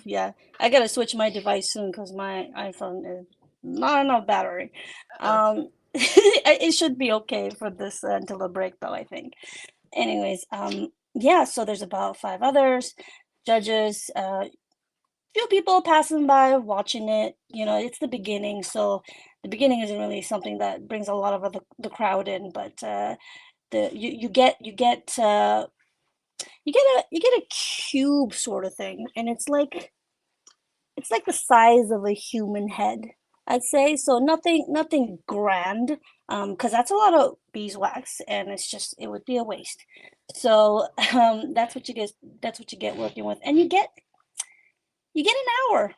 B: yeah. I gotta switch my device soon because my iPhone is not enough battery. It should be okay for this until the break, though, I think. Anyways, yeah. So there's about 5 others, judges. Few people passing by watching it. You know, it's the beginning, so the beginning isn't really something that brings a lot of the crowd in, but you get a cube sort of thing, and it's like the size of a human head, I'd say. So nothing grand, because that's a lot of beeswax, and it would be a waste. So that's what you get. That's what you get working with, and you get an hour.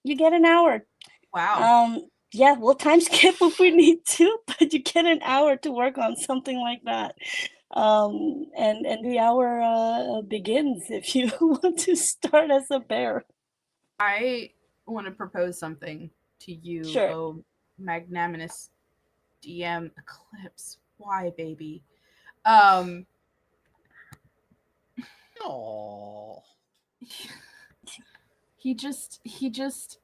B: You get an hour.
F: Wow.
B: Yeah, we'll time skip if we need to, but you get an hour to work on something like that. And the hour begins if you want to start as a bear.
F: I want to propose something to you,
B: Sure.
F: oh magnanimous DM Eclipse. Why, baby? Um,
C: Aw.
F: he's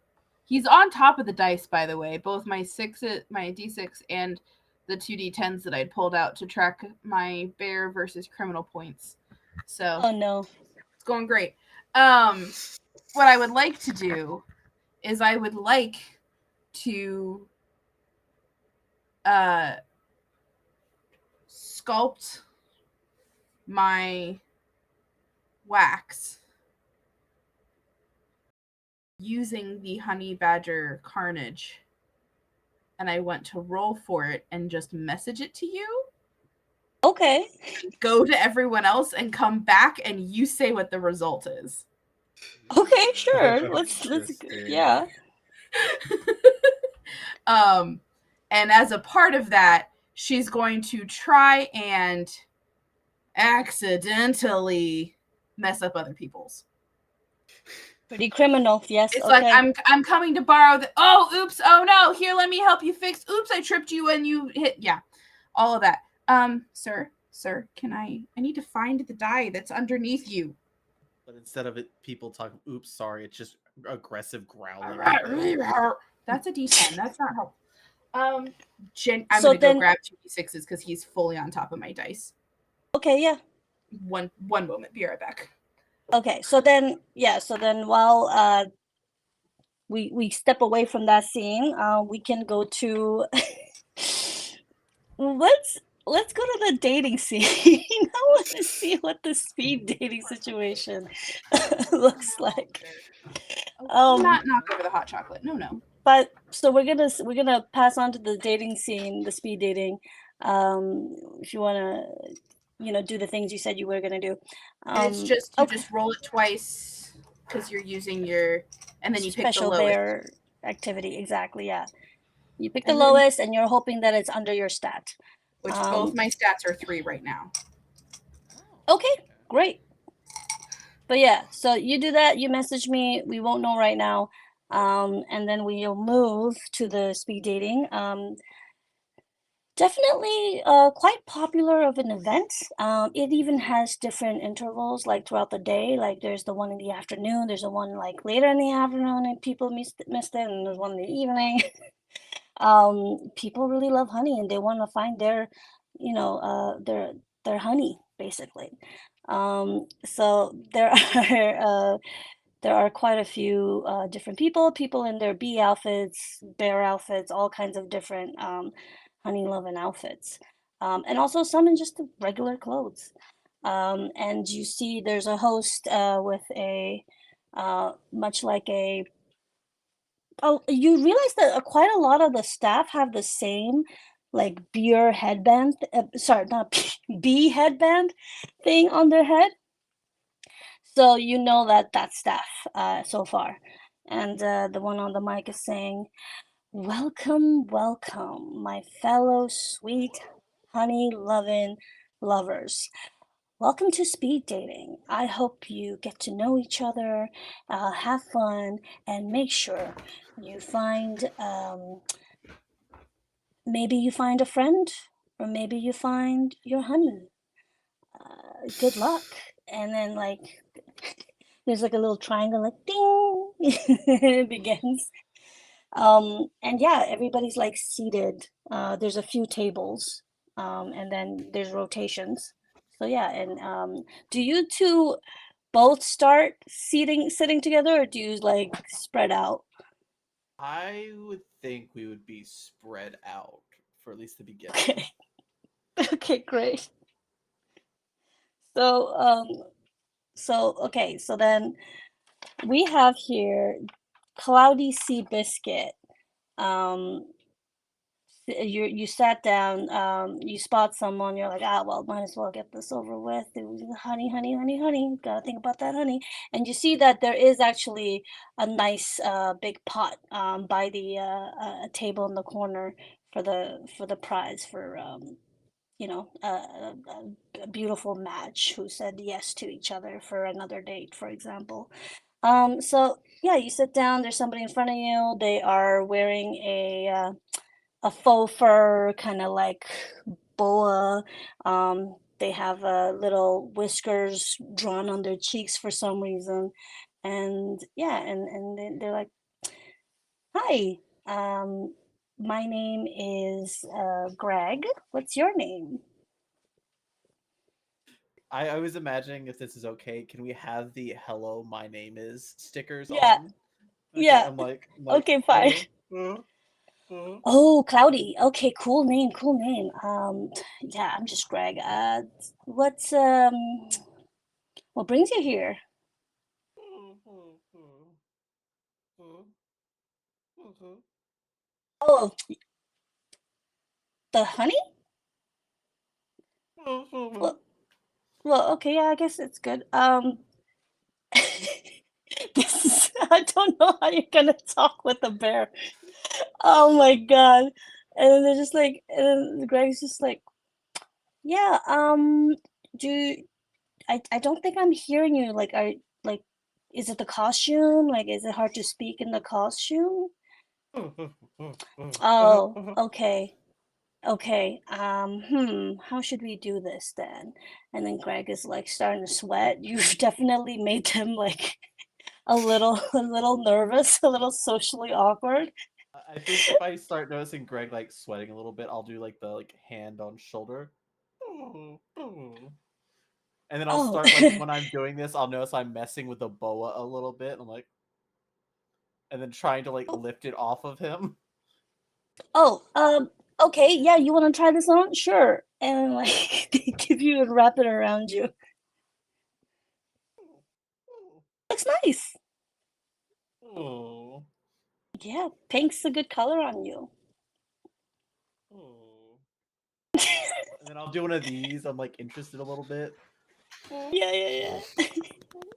F: on top of the dice, by the way. Both my d6 and the 2d10s that I'd pulled out to track my bear versus criminal points. So
B: Oh no.
F: it's going great. What I would like to do is I would like to sculpt my wax using the honey badger carnage, and I want to roll for it and just message it to you,
B: Okay.
F: go to everyone else, and come back, and you say what the result is.
B: Okay, sure. Let's
D: Interesting.
B: yeah.
F: And as a part of that, she's going to try and accidentally mess up other people's.
B: Pretty criminal. Yes.
F: It's
B: Okay.
F: like I'm coming to borrow the. Oh, oops. Oh no. Here, let me help you fix. Oops, I tripped you and you hit. Yeah, all of that. Sir, can I need to find the die that's underneath you.
C: But instead of it, people talking, oops, sorry, it's just aggressive growling.
F: That's a D10. That's not helpful. I'm
B: So
F: gonna go
B: then-
F: grab 2d6s because he's fully on top of my dice.
B: Okay, yeah.
F: One moment. Be right back.
B: Okay, so then while we step away from that scene, we can go to let's go to the dating scene. I want to see what the speed dating situation looks like.
F: Not knock over the hot chocolate. No.
B: But so we're gonna pass on to the dating scene, the speed dating. If you wanna, do the things you said you were gonna do.
F: It's just you
B: okay.
F: just roll it twice because you're using your, and then you pick the
B: Special
F: lowest.
B: bear activity, exactly. Yeah, you pick the
F: And then-
B: lowest, and you're hoping that it's under your stat.
F: Which both my stats are 3 right now.
B: Okay, great. But yeah, so you do that. You message me. We won't know right now, and then we'll move to the speed dating. Definitely quite popular of an event. It even has different intervals, like throughout the day. Like there's the one in the afternoon, there's the one like later in the afternoon, and people missed it, and there's one in the evening. People really love honey, and they want to find their, their honey basically. So there are there are quite a few different people in their bee outfits, bear outfits, all kinds of different honey loving outfits, and also some in just the regular clothes. And you see there's a host with a much like a oh, you realize that quite a lot of the staff have the same like beer headband, sorry, not bee headband thing on their head. So you know that that's staff so far. And the one on the mic is saying, "Welcome, welcome, my fellow sweet honey loving lovers. welcome to speed dating. I hope you get to know each other, have fun, and make sure you find maybe you find a friend, or maybe you find your honey. Good luck. And then like there's like a little triangle, like ding, it begins. And yeah, everybody's like seated. There's a few tables, and then there's rotations. So yeah, and do you two both start sitting together, or do you like spread out?
C: I would think we would be spread out for at least the beginning.
B: Okay. Okay, great. So okay, so then we have here Cloudy Sea Biscuit. Um, you sat down, you spot someone, you're like, ah, well, might as well get this over with. Honey, honey, honey, honey, gotta think about that honey. And you see that there is actually a nice big pot by the a table in the corner for the prize for a beautiful match who said yes to each other for another date, for example. So yeah, you sit down, there's somebody in front of you, they are wearing a faux fur kind of like boa. They have little whiskers drawn on their cheeks for some reason. And yeah, and they're like, hi, my name is Greg. What's your name?
C: I was imagining, if this is okay, can we have the "Hello, my name is" stickers
B: Yeah,
C: on? Okay,
B: yeah.
C: I'm like,
B: Okay, fine.
C: uh.
B: Oh, Cloudy. Okay, cool name, cool name. Yeah, I'm just Greg. What's what brings you here? Oh, the honey? Well, well, okay, yeah, I guess it's good. This is, I don't know how you're gonna talk with a bear. Oh my God. And then they're just like, and then Greg's just like, yeah, do I don't think I'm hearing you. Like, like, is it the costume? Like, is it hard to speak in the costume? Oh, okay. Okay. How should we do this then? And then Greg is like starting to sweat. You've definitely made him like a little nervous, a little socially awkward.
C: I think if I start noticing Greg like sweating a little bit, I'll do like the like hand on shoulder. And then I'll
B: Oh,
C: start like when I'm doing this, I'll notice I'm messing with the boa a little bit. I'm like, and then trying to like lift it off of him.
B: oh, okay, yeah, you want to try this on? Sure. And like they give you and wrap it around you. Looks nice.
C: Oh,
B: Yeah, pink's a good color on you.
C: oh. And then I'll do one of these. I'm like interested a little bit.
B: Yeah, yeah, yeah.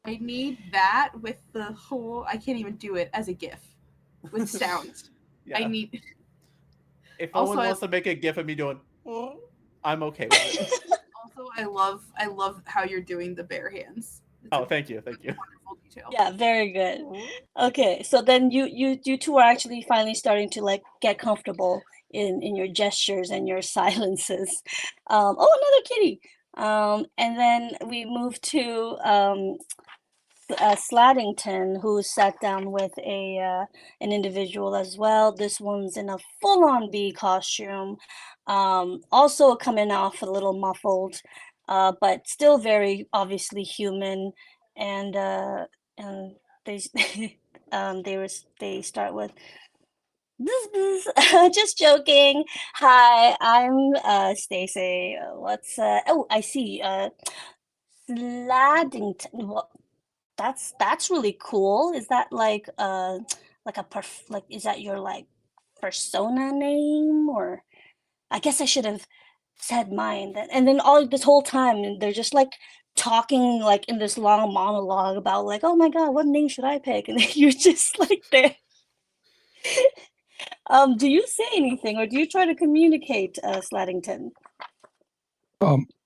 F: I need that with the whole. I can't even do it as a GIF with sounds.
C: Yeah.
F: I need.
C: If
F: Also,
C: someone
F: I-
C: wants to make a gif of me doing, I'm okay with it.
F: Also, I love how you're doing the bare hands. It's
C: Oh,
F: a
C: thank you, thank you.
F: wonderful detail.
B: Yeah, very good. Okay, so then you two are actually finally starting to like get comfortable in your gestures and your silences. Oh, another kitty. And then we move to Sladdington, who sat down with an individual as well. This one's in a full-on bee costume, also coming off a little muffled, but still very obviously human. And and they they start with just joking. Hi, I'm Stacy. What's oh, I see. Sladdington. What? That's really cool. Is that like a like is that your like persona name, or I guess I should have said mine. And then all this whole time they're just like talking like in this long monologue about like, oh my God, what name should I pick? And then you're just like there. Do you say anything or do you try to communicate, Sladdington?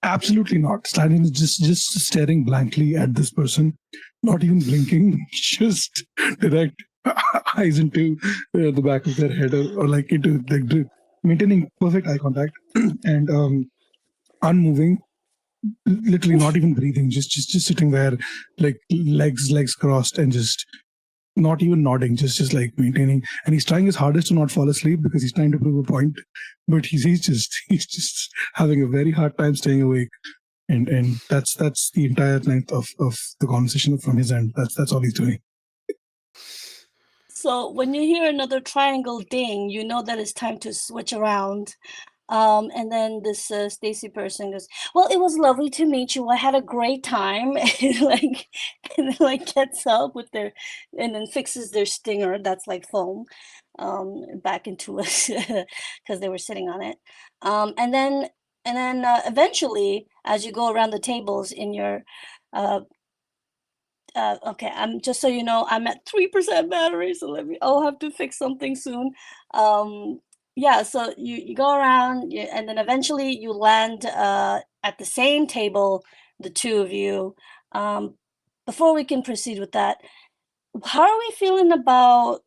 E: Absolutely not. Standing just staring blankly at this person, not even blinking, just direct eyes into the back of their head, or like into maintaining perfect eye contact and unmoving, literally not even breathing, just sitting there, like legs crossed, and just not even nodding, just like maintaining. And he's trying his hardest to not fall asleep because he's trying to prove a point, but he's just having a very hard time staying awake. And that's the entire length of the conversation from his end. That's all he's doing.
B: So when you hear another triangle ding, you know that it's time to switch around. And then this Stacy person goes, "Well, it was lovely to meet you. I had a great time." And and then, like gets up with their, and then fixes their stinger that's like foam, back into us because they were sitting on it. And then eventually, as you go around the tables in your uh, okay, I'm just so you know, I'm at 3% battery, so I'll have to fix something soon. Um, yeah, so you go around, and then eventually you land at the same table, the two of you. Um, before we can proceed with that, how are we feeling about,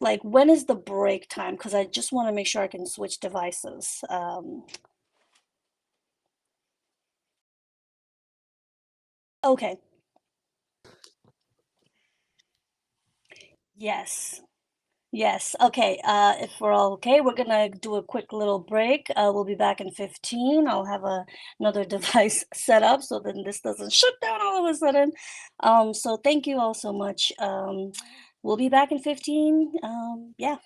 B: like, when is the break time? Because I just want to make sure I can switch devices. Okay, yes. Yes. Okay. If we're all okay, we're gonna do a quick little break. We'll be back in 15. I'll have another device set up so then this doesn't shut down all of a sudden. So thank you all so much. We'll be back in 15. Yeah.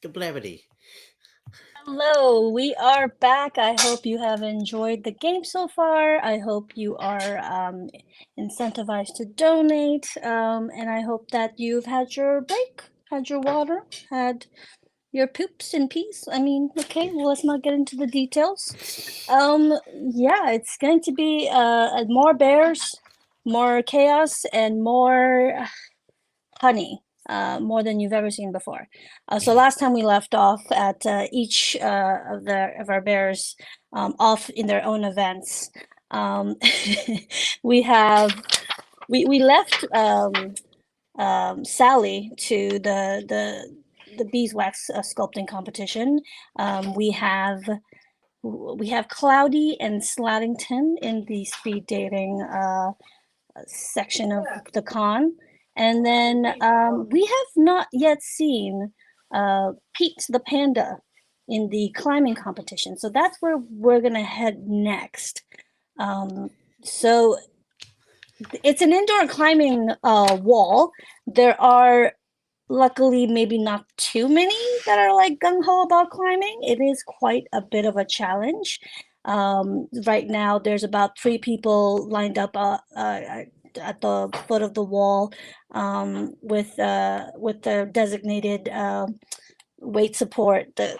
D: Skablabity.
B: Hello, we are back. I hope you have enjoyed the game so far. I hope you are incentivized to donate. And I hope that you've had your break, had your water, had your poops in peace. I mean, okay, well, let's not get into the details. Yeah, it's going to be more bears, more chaos, and more honey, more than you've ever seen before. So last time we left off at each of our bears off in their own events. we have we left Sally to the beeswax sculpting competition. We have Cloudy and Sladdington in the speed dating section of the con. And then we have not yet seen Pete the Panda in the climbing competition. So that's where we're going to head next. So it's an indoor climbing wall. There are luckily maybe not too many that are like gung-ho about climbing. It is quite a bit of a challenge. Right now there's about 3 people lined up at the foot of the wall with the designated weight support. I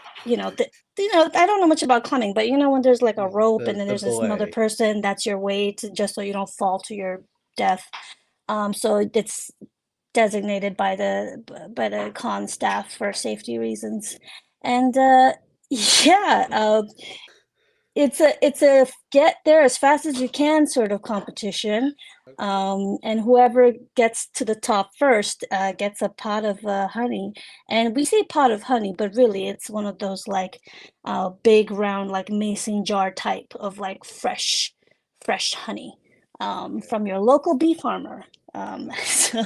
B: don't know much about climbing, but when there's like a rope and then there's another
D: belay.
B: person, that's your weight, just so you don't fall to your death. So it's designated by the con staff for safety reasons. And yeah, it's a get there as fast as you can sort of competition. And whoever gets to the top first gets a pot of honey. And we say pot of honey, but really it's one of those like big round like mason jar type of like fresh honey from your local bee farmer. So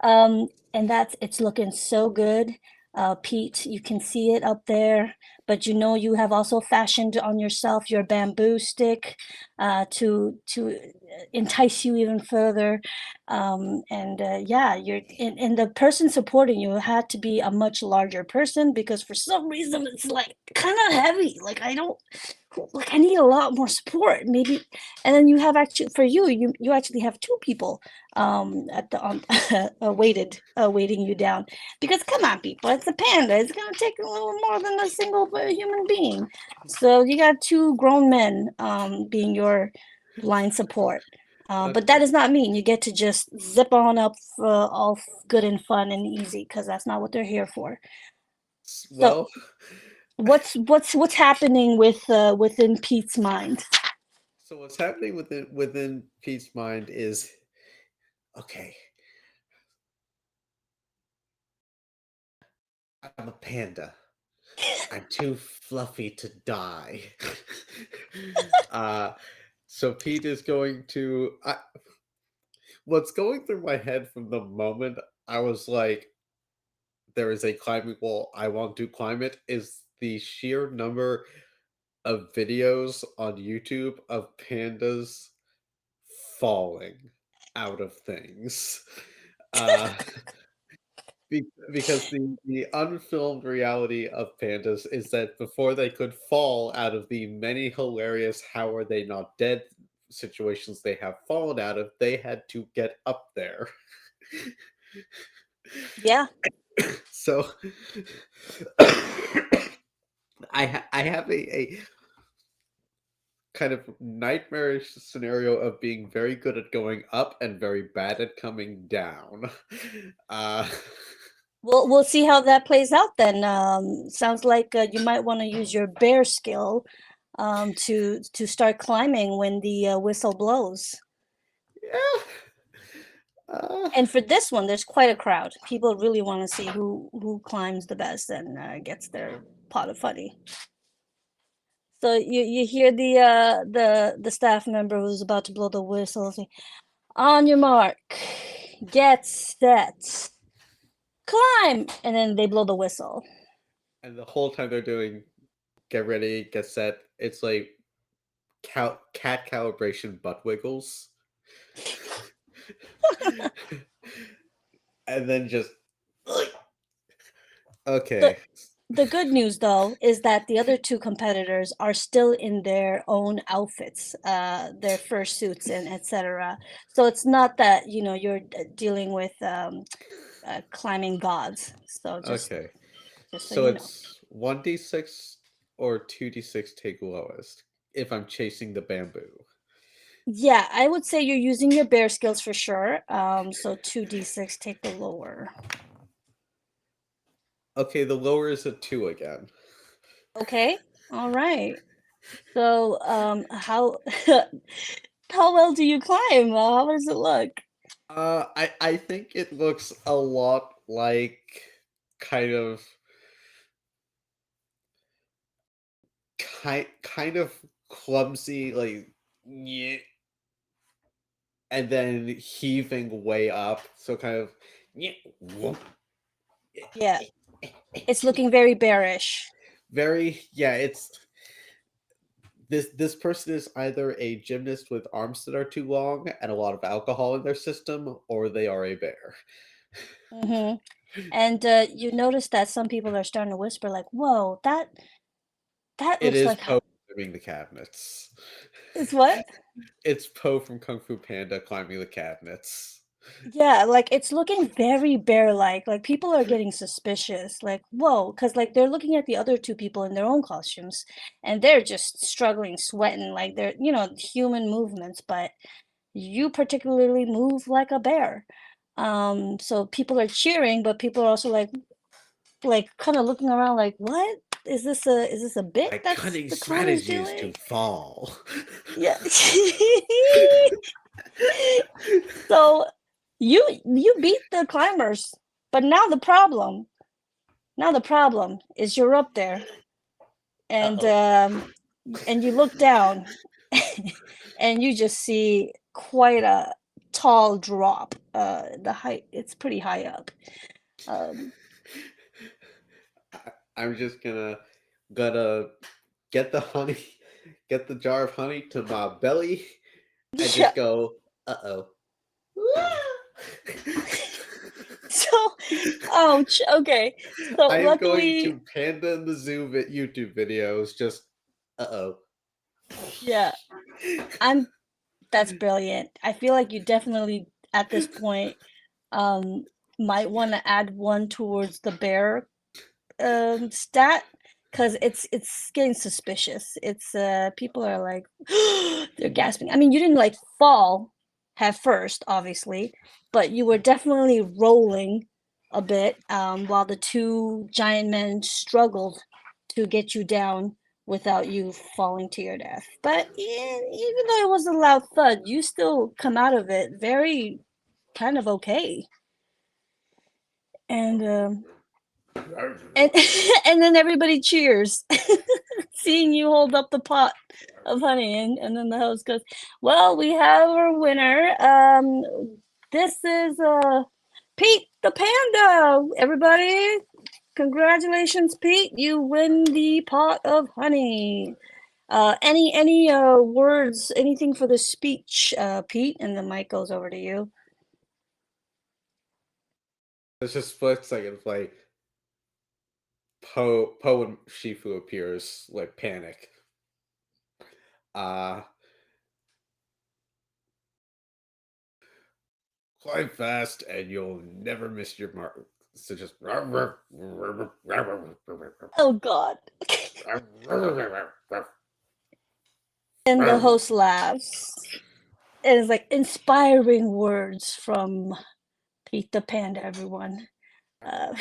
B: and it's looking so good. Pete, you can see it up there, but you have also fashioned on yourself your bamboo stick to entice you even further. And yeah, and the person supporting you had to be a much larger person, because for some reason it's like kind of heavy. Like I need a lot more support, maybe. And then you have actually for you actually have 2 people at the waiting you down, because come on, people, it's a panda, it's gonna take a little more than a single human being. So you got 2 grown men being your line support. But that does not mean you get to just zip on up all good and fun and easy, because that's not what they're here for. So
D: Well,
B: what's happening within Pete's mind?
D: so what's happening within Pete's mind is, okay, I'm a panda. I'm too fluffy to die. So Pete is going to. What's going through my head from the moment I was like, there is a climbing wall, I want to climb it, is the sheer number of videos on YouTube of pandas falling out of things. Uh, because the unfilmed reality of pandas is that before they could fall out of the many hilarious "how are they not dead" situations they have fallen out of, they had to get up there.
B: Yeah.
D: So I have a kind of nightmarish scenario of being very good at going up and very bad at coming down. Uh,
B: We'll see how that plays out then. Sounds like you might want to use your bear skill to start climbing when the whistle blows.
D: yeah. Uh,
B: And for this one, there's quite a crowd. People really want to see who climbs the best and gets their pot of honey. So you hear the staff member who's about to blow the whistle say, "On your mark, get set, climb," and then they blow the whistle.
D: and the whole time they're doing get ready, get set, it's like cat calibration butt wiggles. And then just
B: So
D: okay.
B: the good news though is that the other two competitors are still in their own outfits, their fursuits and etc. So it's not that you're dealing with climbing gods. So
D: Okay.
B: just so
D: So
B: you know.
D: it's 1d6 or 2d6 take lowest if I'm chasing the bamboo.
B: Yeah, I would say you're using your bear skills for sure. So 2d6, take the lower.
D: Okay, the lower is a 2 again.
B: Okay, all right. So how how well do you climb? How does it look?
D: I think it looks a lot like kind of kind of clumsy, like yeah, and then heaving way up. So kind of yeah, whoop.
B: Yeah, it's looking very bearish.
D: Very it's this person is either a gymnast with arms that are too long and a lot of alcohol in their system, or they are a bear.
B: Mm-hmm. And you notice that some people are starting to whisper like, "Whoa, that
D: It
B: looks
D: is
B: like
D: Poe climbing the cabinets.
B: it's what?"
D: It's Poe from Kung Fu Panda climbing the cabinets.
B: Yeah, like it's looking very bear-like. Like people are getting suspicious. Like, whoa, because like they're looking at the other two people in their own costumes and they're just struggling, sweating, like they're, human movements, but you particularly move like a bear. So people are cheering, but people are also like kind of looking around like, what? Is this a bit
D: My
B: that's
D: cunning
B: the clown is
D: strategy is
B: doing?
D: to fall.
B: Yeah. So you beat the climbers, but now the problem is you're up there and
D: Uh-oh.
B: and you look down and you just see quite a tall drop. The height, it's pretty high up. Um,
D: I'm just gonna get the honey, get the jar of honey to my belly, and
B: yeah.
D: just go, uh-oh.
B: So, ouch. Okay. So
D: I am going
B: luckily,
D: to Panda in the Zoo YouTube videos, just uh-oh.
B: yeah, I'm that's brilliant. I feel like you definitely at this point um might want to add one towards the bear stat because it's getting suspicious. It's people are like they're gasping. I mean, you didn't like fall head first, obviously, but you were definitely rolling a bit while the two giant men struggled to get you down without you falling to your death. But even though it was a loud thud, you still come out of it very kind of okay. And and and then everybody cheers, seeing you hold up the pot of honey, and then the host goes, "Well, we have our winner. This is Pete the panda. Everybody, congratulations, Pete! You win the pot of honey." Any words, anything for the speech, Pete? And the mic goes over to you.
D: It's just split seconds, like Poe and Shifu appears, like panic. Uh Climb fast and you'll never miss your mark. So just
B: Oh God! And the host laughs. It is like inspiring words from Pete the Panda, everyone. Uh,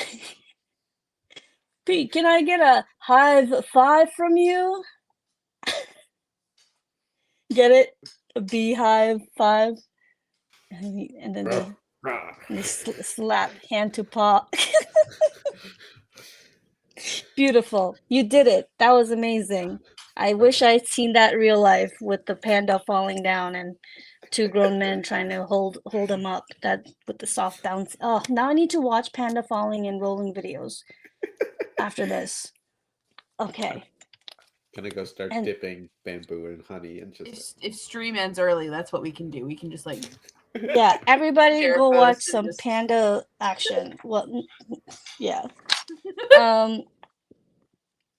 B: Pete, can I get a high five from you? Get it? A beehive five? And then they slap hand to paw. Beautiful. You did it. That was amazing. I wish I'd seen that real life with the panda falling down and two grown men trying to hold him up. That with the soft bounce. Oh, now I need to watch panda falling and rolling videos after this. Okay.
D: Gonna go start
B: And
D: dipping bamboo in honey and just
F: If stream ends early, that's what we can do. We can just like
B: yeah, everybody
F: share
B: go
F: a
B: watch
F: post and
B: some
F: just
B: panda action. Well, yeah. Um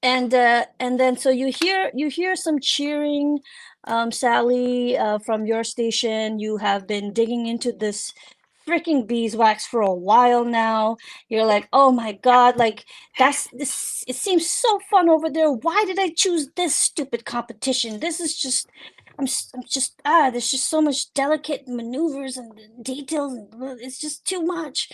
B: and then so you hear some cheering, Sally, from your station. You have been digging into this freaking beeswax for a while now. You're like, oh my god, like this. It seems so fun over there. Why did I choose this stupid competition? This is just. I'm just there's just so much delicate maneuvers and details, and it's just too much.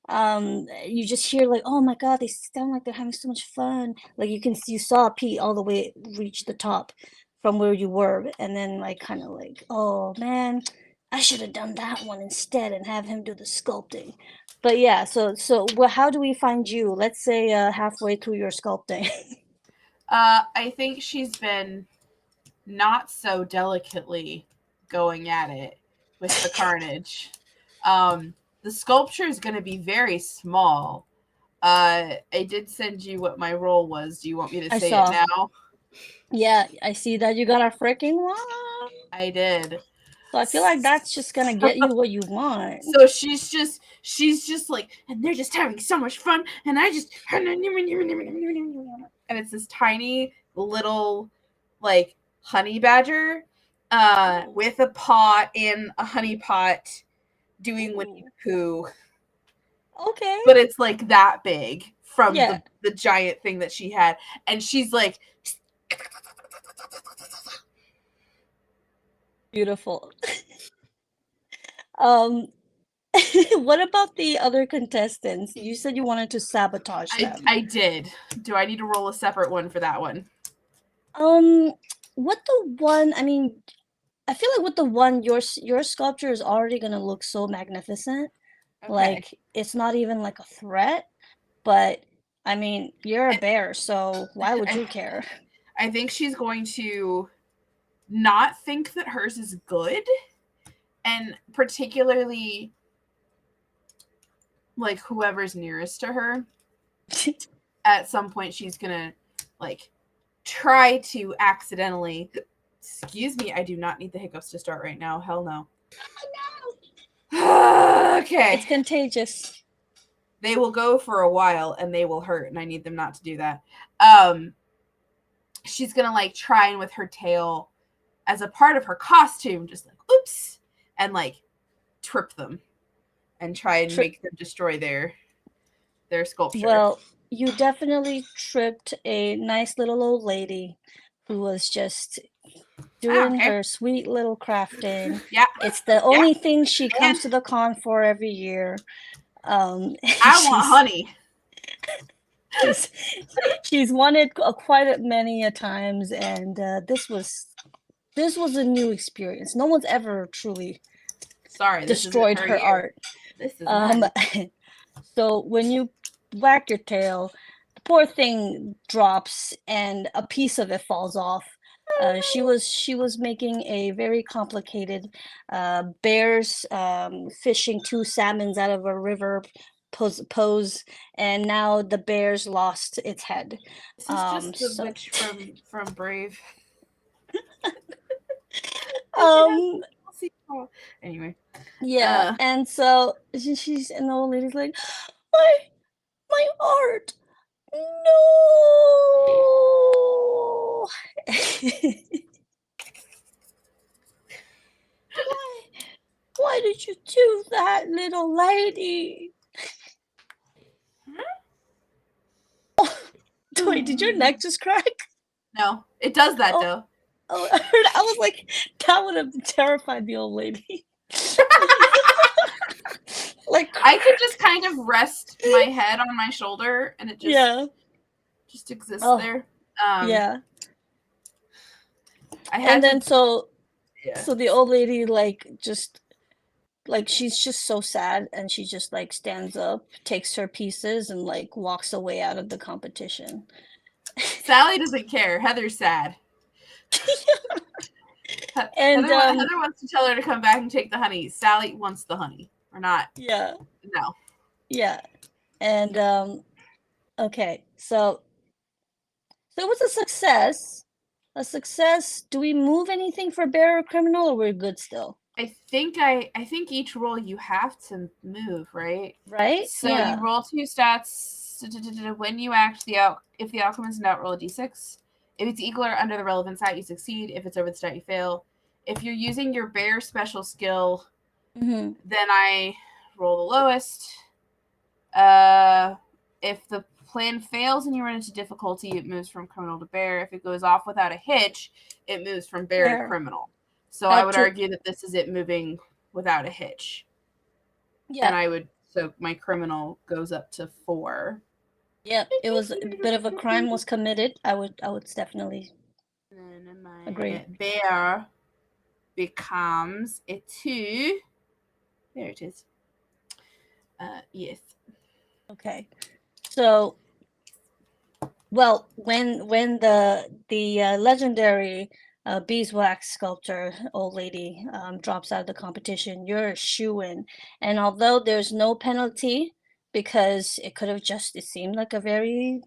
B: You just hear like, oh my god, they sound like they're having so much fun. Like you saw Pete all the way reach the top from where you were, and then like kind of like, oh man, I should have done that one instead and have him do the sculpting. But yeah, so well, how do we find you? Let's say halfway through your sculpting.
F: I think she's been not so delicately going at it with the carnage. The sculpture is going to be very small. I did send you what my role was. Do you want me to
B: I
F: say
B: saw.
F: it now?
B: Yeah, I see that you got a freaking one.
F: I did.
B: So I feel like that's just gonna get you what you want.
F: So she's just like, and they're just having so much fun, and I just, and it's this tiny little like honey badger with a paw in a honey pot doing Winnie the Pooh.
B: Okay.
F: But it's like that big from
B: Yeah.
F: the giant thing that she had, and she's like,
B: beautiful. What about the other contestants? You said you wanted to sabotage them.
F: I did. Do I need to roll a separate one for that one?
B: What the one? I mean, I feel like with the one, your sculpture is already gonna look so magnificent.
F: Okay.
B: Like it's not even like a threat. But I mean, you're a bear, so why would you care?
F: I think she's going to not think that hers is good, and particularly like whoever's nearest to her. At some point, she's gonna like try to accidentally. Excuse me, I do not need the hiccups to start right now. Hell no.
B: No.
F: Okay.
B: It's contagious.
F: They will go for a while and they will hurt, and I need them not to do that. She's gonna like try and with her tail as a part of her costume, just like oops, and like trip them and try and make them destroy their sculpture.
B: Well, you definitely tripped a nice little old lady who was just doing her sweet little crafting.
F: Yeah.
B: It's the only thing she comes to the con for every year.
F: I want honey.
B: She's won it quite many a times, and this was a new experience. No one's ever truly destroyed her art.
F: This is
B: so when you whack your tail, the poor thing drops and a piece of it falls off. She was making a very complicated bears fishing two salmons out of a river pose, and now the bears lost its head.
F: This is just the witch from Brave. Anyway.
B: Yeah, and so she's and the old lady's like, my art, no. Why did you do that, little lady? Wait, did your neck just crack?
F: No, it does that though.
B: Oh, I was like, that would have terrified the old lady. Like
F: I could just kind of rest my head on my shoulder, and it just exists there.
B: Yeah. So the old lady she's just so sad, and she just like stands up, takes her pieces, and like walks away out of the competition.
F: Sally doesn't care. Heather's sad.
B: And
F: Heather wants to tell her to come back and take the honey. Sally wants the honey, or not?
B: Yeah.
F: No.
B: Yeah. And okay, so it was a success. Do we move anything for bear or criminal, or we're good still?
F: I think each roll you have to move, right?
B: Right?
F: So you roll 2 stats when you act, if the outcome is in doubt, roll a d6. If it's equal or under the relevant stat, you succeed. If it's over the stat, you fail. If you're using your bear special skill, then I roll the lowest. If the plan fails and you run into difficulty, it moves from criminal to bear. If it goes off without a hitch, it moves from bear to criminal. So I would argue that this is it moving without a hitch.
B: Yeah.
F: And so my criminal goes up to 4.
B: Yep, it was a bit of a crime was committed. I would definitely agree.
F: Bear becomes a 2. There it is. Yes.
B: Okay. So, well, when the legendary beeswax sculptor old lady drops out of the competition, you're a shoo-in. And although there's no penalty because it seemed like a very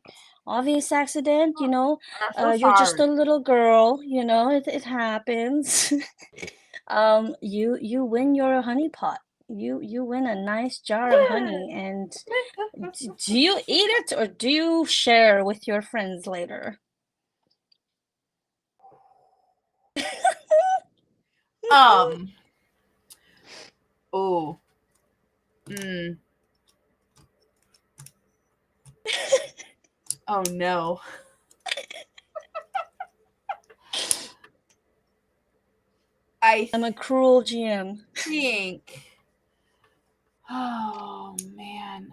B: obvious accident, you know, you're just a little girl, you know, it happens. You win your honey pot. You win a nice jar of honey, and do you eat it or do you share with your friends later?
F: Oh. Oh no.
B: I'm a cruel GM.
F: Think. Oh man.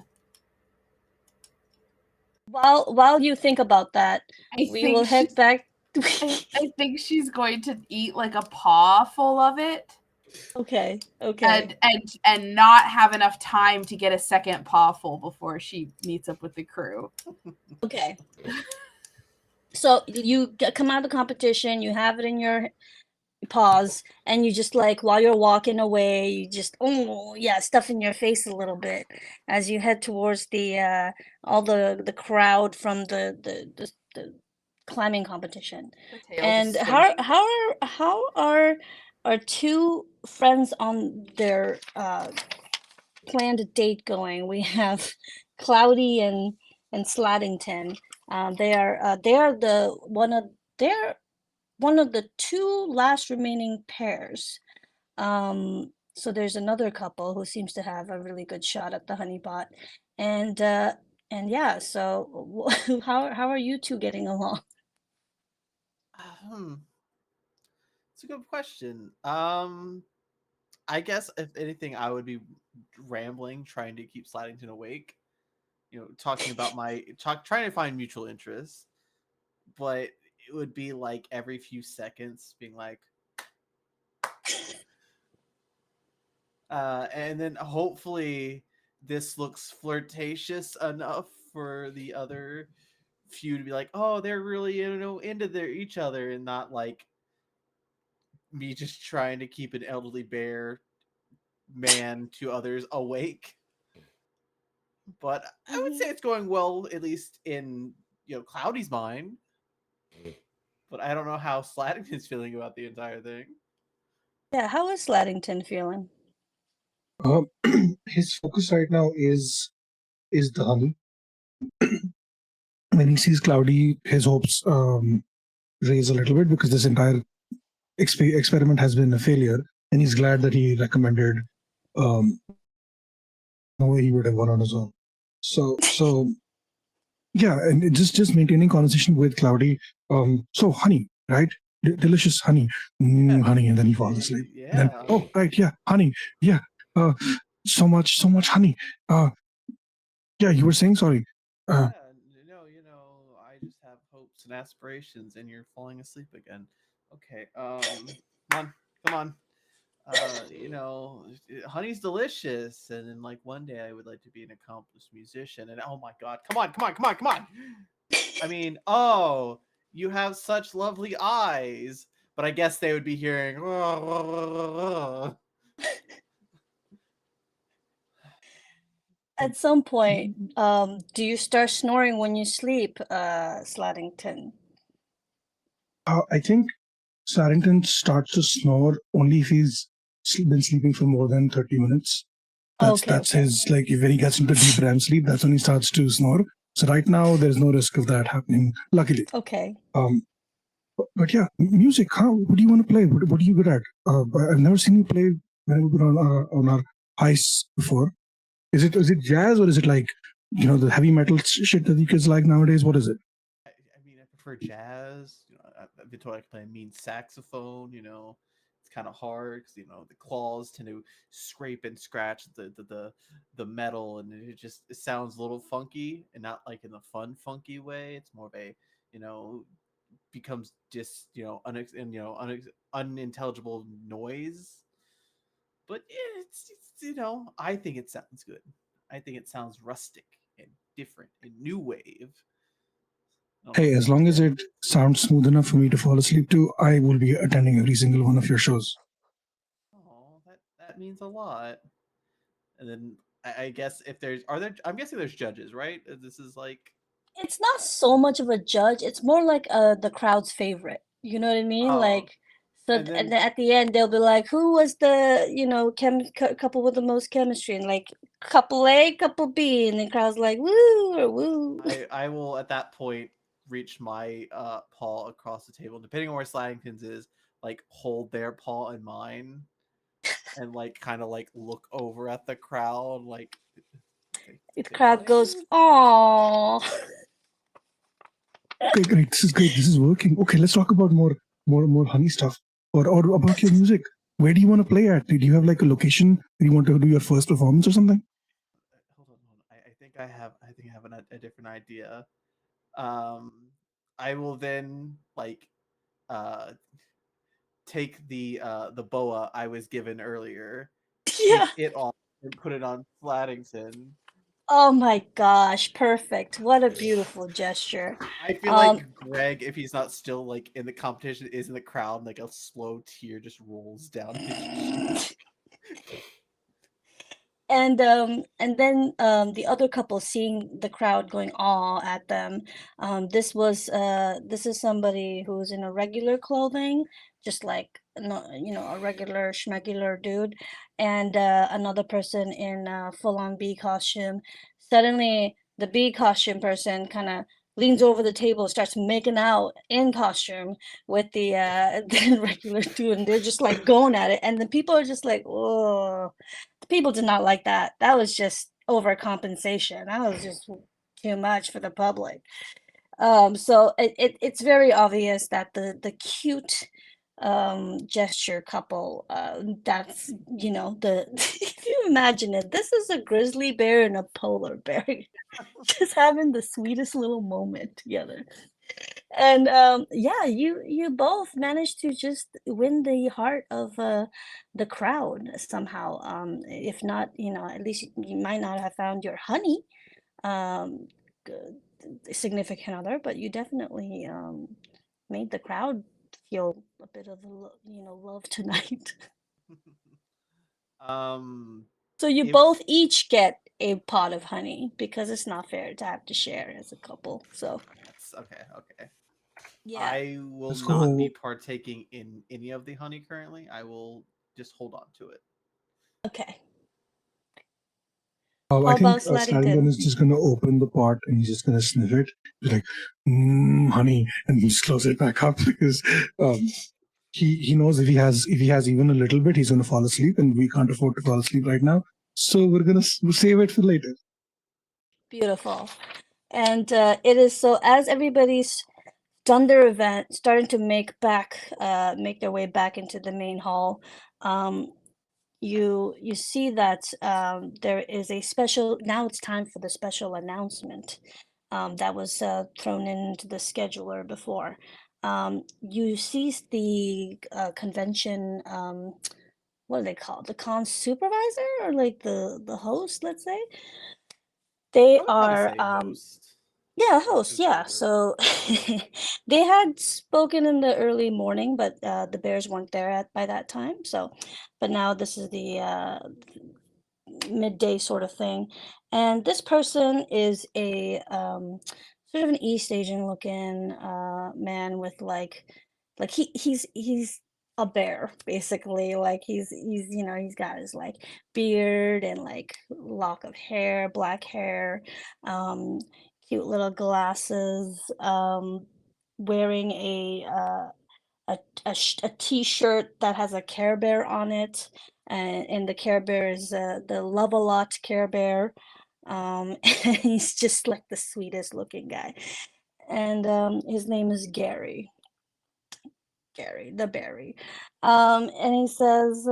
B: While you think about that, we will head back.
F: I think she's going to eat like a paw full of it.
B: Okay.
F: And not have enough time to get a second paw full before she meets up with the crew.
B: Okay. So you come out of the competition, you have it in your paws, and you just like while you're walking away, you just stuff in your face a little bit as you head towards the all the crowd from the climbing competition. And how are our two friends on their planned date going? We have Cloudy and Sladdington. They're one of the 2 last remaining pairs. So there's another couple who seems to have a really good shot at the honeypot. And yeah, so how are you two getting along?
C: It's a good question. I guess if anything, I would be rambling, trying to keep Sladdington awake. You know, talking about trying to find mutual interests, but it would be like every few seconds being like, and then hopefully this looks flirtatious enough for the other few to be like, oh, they're really into each other, and not like me just trying to keep an elderly bear man to others awake. But I would say it's going well, at least in Cloudy's mind. But I don't know how Sladdington's feeling about the entire thing.
B: Yeah, how is Sladdington feeling?
E: His focus right now is the honey. When he sees Cloudy, his hopes raise a little bit because this entire experiment has been a failure, and he's glad that he recommended no way he would have gone on his own. So yeah, and just maintaining conversation with Cloudy. So honey, right? Delicious honey, honey, and then he falls asleep.
C: Yeah.
E: Then, oh right, yeah, honey, yeah. So much honey. Yeah, you were saying, sorry.
C: I just have hopes and aspirations, and you're falling asleep again. Okay, come on. Honey's delicious, and then like one day I would like to be an accomplished musician. And oh my god, come on! I mean, oh, you have such lovely eyes, but I guess they would be hearing.
B: At some point, do you start snoring when you sleep, Sladdington?
E: I think Sarrington starts to snore only if he's been sleeping for more than 30 minutes. That's his, like, when he gets into deep REM sleep, that's when he starts to snore. So right now, there's no risk of that happening, luckily.
B: Okay.
E: But yeah, music. What do you want to play? What are you good at? I've never seen you play on our heists before. Is it jazz, or is it like the heavy metal shit that you kids like nowadays? What is it?
C: I mean, I prefer jazz. I've been told I can play a mean saxophone. It's kind of hard because the claws tend to scrape and scratch the metal, and it sounds a little funky, and not like in the fun funky way. It's more of a you know becomes just unintelligible noise. But it's I think it sounds good. I think it sounds rustic and different and new wave. I don't know
E: Hey,
C: if
E: as
C: you
E: long as
C: understand.
E: it sounds smooth enough for me to fall asleep to, I will be attending every single one of your shows.
C: Oh, that means a lot. And then I guess if I'm guessing there's judges, right? This is like
B: It's not so much of a judge. It's more like the crowd's favorite. You know what I mean?
C: oh,
B: Like, so
C: and
B: and
C: then
B: then at the end they'll be like, "Who was the couple with the most chemistry?" And like, couple A, couple B, and the crowd's like, "Woo or woo."
C: I will at that point reach my paw across the table, depending on where Slaggington's is, like hold their paw in mine and like kind of like look over at the crowd, like
B: The
C: they
B: crowd
C: like
B: goes,
C: it?
B: "Aww."
E: Okay, great. This is great. This is working. Okay, let's talk about more honey stuff, or about your music. Where do you want to play at? Do you have like a location where you want to do your first performance or something?
C: Hold on. I think I have a different idea. Um, I will then like uh take the boa I was given earlier,
B: Yeah.
C: take it off and put it on Flattington.
B: Oh my gosh, perfect. What a beautiful gesture.
C: I feel
B: Um,
C: like Greg, if he's not still like in the competition, is in the crowd, and like a slow tear just rolls down his cheek.
B: and then the other couple seeing the crowd going aw at them. This is somebody who's in a regular clothing, just like no, a regular schmegular dude, and another person in a full-on bee costume. Suddenly the bee costume person kind of leans over the table, starts making out in costume with the the regular dude, and they're just like going at it, and the people are just like, oh, the people did not like that. That was just overcompensation. That was just too much for the public. So it's very obvious that the cute gesture couple, that's the if you imagine it, this is a grizzly bear and a polar bear just having the sweetest little moment together. And yeah, you both managed to just win the heart of the crowd somehow. If not, at least you might not have found your honey, um, significant other, but you definitely made the crowd feel a bit of love tonight.
C: um,
B: So you
C: if
B: both each get a pot of honey because it's not fair to have to share as a couple. So
C: that's okay. Okay,
B: yeah,
C: I will not be
E: So
C: partaking in any of the honey currently. I will just hold on to it.
B: okay.
E: I
B: How
E: think
B: about
E: Sladdington
B: Sladdington?
E: is just gonna open the pot and he's just gonna sniff it. He's like, honey, and he just close it back up because um, he knows if he has even a little bit, he's gonna fall asleep, and we can't afford to fall asleep right now. So we're gonna save it for later.
B: Beautiful. And it is so as everybody's done their event, starting to make their way back into the main hall, um, you see that there is a special. Now it's time for the special announcement that was thrown into the scheduler before. You see the convention. What are they called? The con supervisor or like the host? Let's say
C: I
B: they
C: would kind of
B: are
C: say host
B: yeah,
C: or
B: host, yeah.
C: controller.
B: So they had spoken in the early morning, but the Bears weren't there by that time. So, but now this is the midday sort of thing. And this person is a sort of an East Asian looking man with like he's a bear basically. Like he's he's got his like beard and like lock of hair, black hair. Um cute little glasses, wearing a t-shirt that has a Care Bear on it, and the Care Bear is the Love-A-Lot Care Bear. And he's just like the sweetest looking guy. And his name is Gary the Berry. And he says,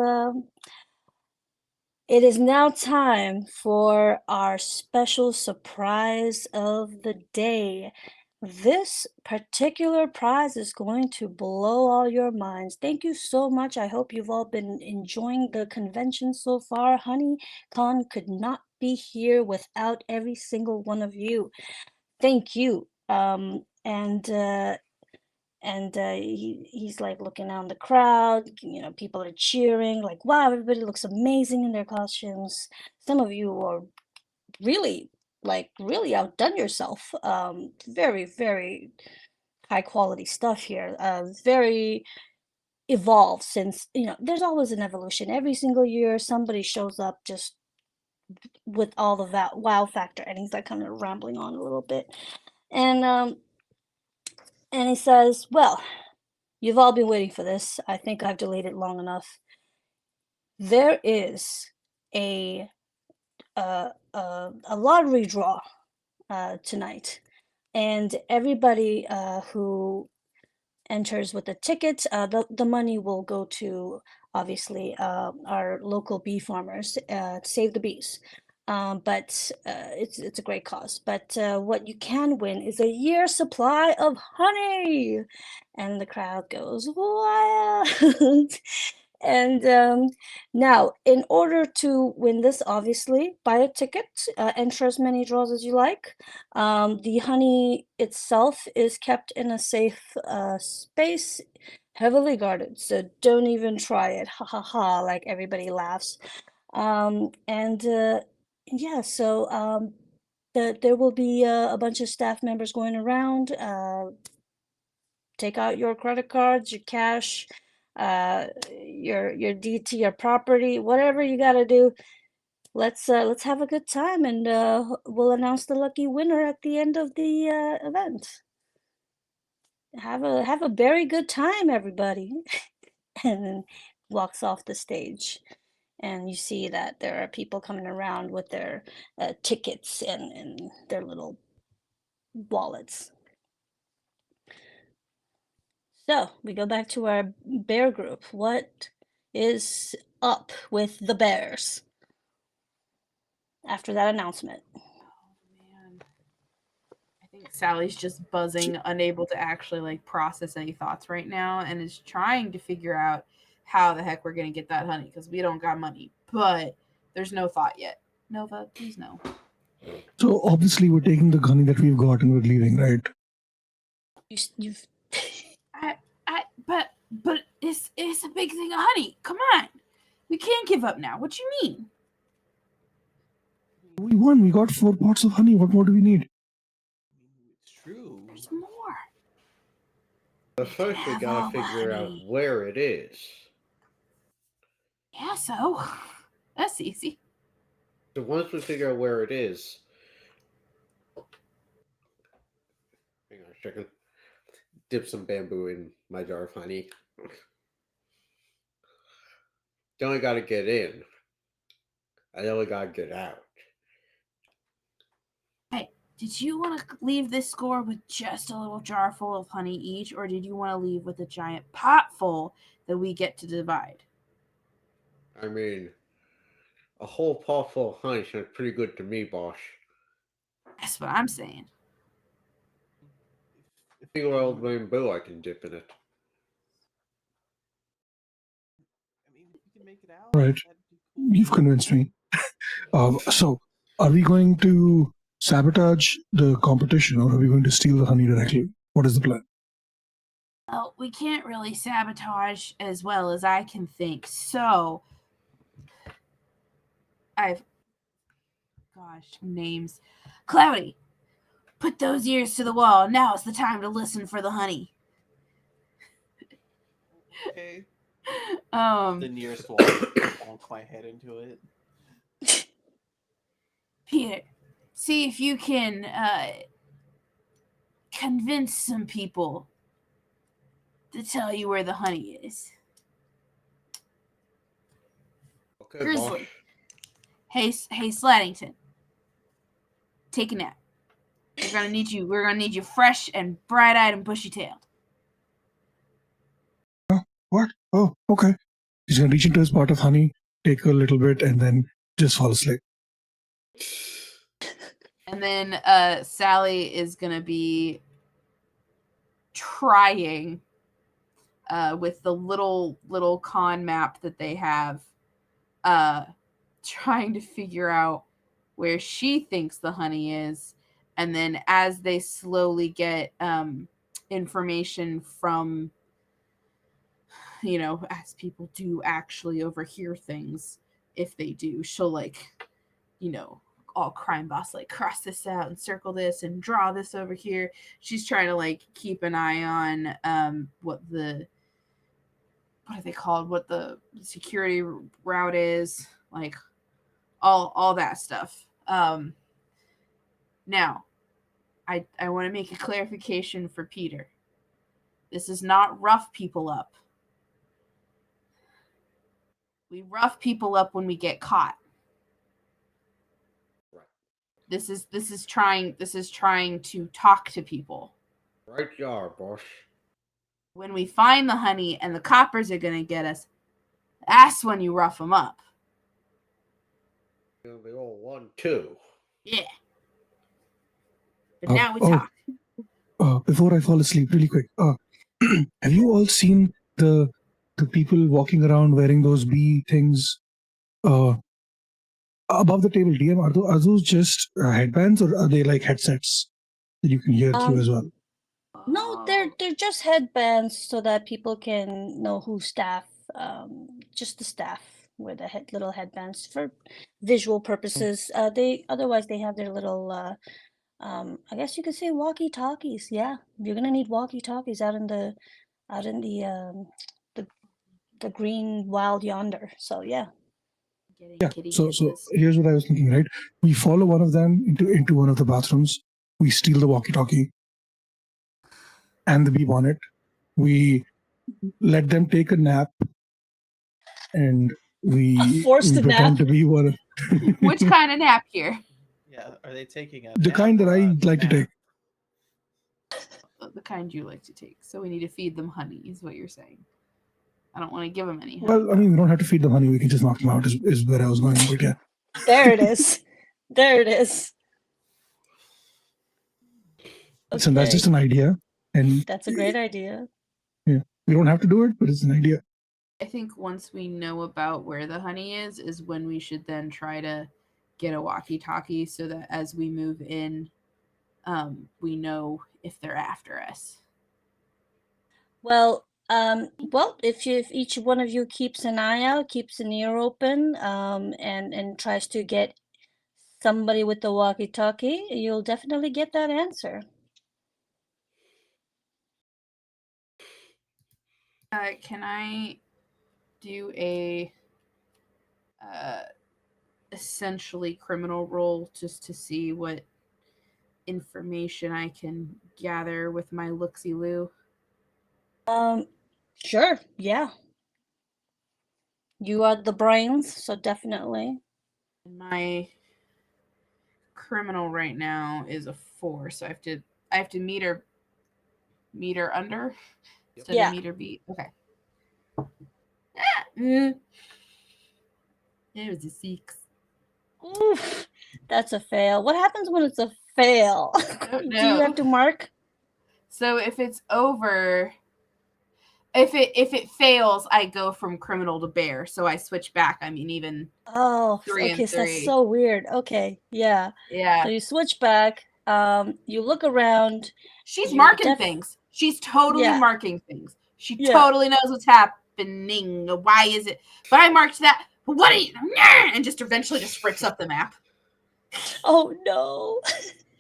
B: it is now time for our special surprise of the day. This particular prize is going to blow all your minds. Thank you so much. I hope you've all been enjoying the convention so far. HoneyCon could not be here without every single one of you. Thank you. He's like looking out in the crowd, people are cheering, like, wow, everybody looks amazing in their costumes. Some of you are really, really outdone yourself. Very, very high quality stuff here. Very evolved, since, there's always an evolution. Every single year, somebody shows up just with all the wow factor, and he's like kind of rambling on a little bit. And he says, well, you've all been waiting for this. I think I've delayed it long enough. There is a lottery draw tonight, and everybody who enters with a ticket, the money will go to, obviously, our local bee farmers, to save the bees. But it's a great cause. But what you can win is a year's supply of honey. And the crowd goes wild. And now, in order to win this, obviously, buy a ticket, enter as many draws as you like. The honey itself is kept in a safe space, heavily guarded, so don't even try it. Ha ha ha, like everybody laughs. Yeah, so there will be a bunch of staff members going around. Take out your credit cards, your cash, your DT, your property, whatever you got to do. Let's have a good time, and we'll announce the lucky winner at the end of the event. Have a very good time, everybody. And then walks off the stage. And you see that there are people coming around with their tickets and their little wallets. So we go back to our bear group. What is up with the bears after that announcement?
F: Oh man, I think Sally's just buzzing, unable to actually like process any thoughts right now, and is trying to figure out how the heck we're gonna get that honey, because we don't got money. But there's no thought yet. Nova, please no.
E: So obviously we're taking the honey that we've got and we're leaving, right?
B: You've
F: But it's a big thing of honey. Come on, we can't give up now. What you mean?
E: We won. We got 4 pots of honey. What more do we need?
C: It's true.
F: There's more.
D: But first, we
F: have
D: gotta
F: all the
D: figure out
F: honey.
D: where it is.
F: Yeah, so that's easy.
D: So once we figure out where it is, hang on a second. Dip some bamboo in my jar of honey. Then I gotta get in. I only gotta get out.
F: Hey, did you want to leave this score with just a little jar full of honey each, or did you want to leave with a giant pot full that we get to divide?
D: I mean, a whole pot full of honey sounds pretty good to me, boss.
F: That's what I'm saying.
D: Big old bamboo I can dip in it.
C: I mean, you can make it out.
E: Right.
C: That'd be cool.
E: You've convinced me. So are we going to sabotage the competition, or are we going to steal the honey directly? What is the plan?
F: Well, we can't really sabotage as well as I can think. So, names. Cloudy, put those ears to the wall. Now is the time to listen for the honey.
C: Okay.
F: Um,
C: The nearest one. Bonk my head into it.
F: Peter, see if you can convince some people to tell you where the honey is.
D: Okay,
F: Grizzly. Hey, Sladdington. Take a nap. We're gonna need you fresh and bright-eyed and bushy-tailed.
E: What? Oh, okay. He's gonna reach into his pot of honey, take a little bit, and then just fall asleep.
F: And then Sally is gonna be trying with the little con map that they have, trying to figure out where she thinks the honey is, and then as they slowly get information from, as people do actually overhear things, if they do, she'll all crime boss, cross this out and circle this and draw this over here. She's trying to keep an eye on what are they called, what the security route is, all that stuff. Now, I want to make a clarification for Peter. This is not rough people up. We rough people up when we get caught.
D: Right.
F: This is trying to talk to people.
D: Right, you are, boss.
F: When we find the honey and the coppers are gonna get us, that's when you rough them up.
D: They all want to.
F: Yeah. But now we talk.
E: Before I fall asleep, really quick. Have you all seen the people walking around wearing those bee things above the table? DM, are those just headbands, or are they like headsets that you can hear through as well?
B: No, they're just headbands so that people can know who's staff. Just the staff wear the little headbands for visual purposes. They have their little I guess you could say walkie-talkies. Yeah, you're gonna need walkie-talkies out in the the green wild yonder. So yeah.
E: Yeah. So here's what I was thinking. Right, we follow one of them into one of the bathrooms. We steal the walkie-talkie and the bee bonnet. We let them take a nap, and we pretend to be one.
F: Which kind of nap here?
C: Yeah, are they taking
E: the kind that I like to take?
F: The kind you like to take. So we need to feed them honey, is what you're saying. I don't want to give them any honey.
E: Well, I mean, we don't have to feed them honey. We can just knock them out, is where I was going. But yeah.
B: There it is. There it is.
E: Okay. So that's just an idea. And
B: that's a great idea.
E: Yeah. We don't have to do it, but it's an idea.
F: I think once we know about where the honey is when we should then try to get a walkie-talkie so that as we move in, we know if they're after us.
B: Well, if each one of you keeps an eye out, keeps an ear open, and tries to get somebody with the walkie-talkie, you'll definitely get that answer.
F: Can I do a essentially criminal roll just to see what information I can gather with my looksy-loo?
B: Sure, yeah. You are the brains, so definitely.
F: My criminal right now is a 4, so I have to meter under instead of meter beat. Okay. It was a 6.
B: Oof, that's a fail. What happens when it's a fail? Do you have to mark?
F: So if it's over, if it fails, I go from criminal to bear. So I switch back. I mean, even 3 and 3.
B: So that's so weird. Okay, yeah.
F: Yeah.
B: So you switch back. You look around.
F: She's marking things. She's totally marking things. She totally knows what's happening. Why is it? But I marked that. What are you? And just eventually just rips up the map.
B: Oh no.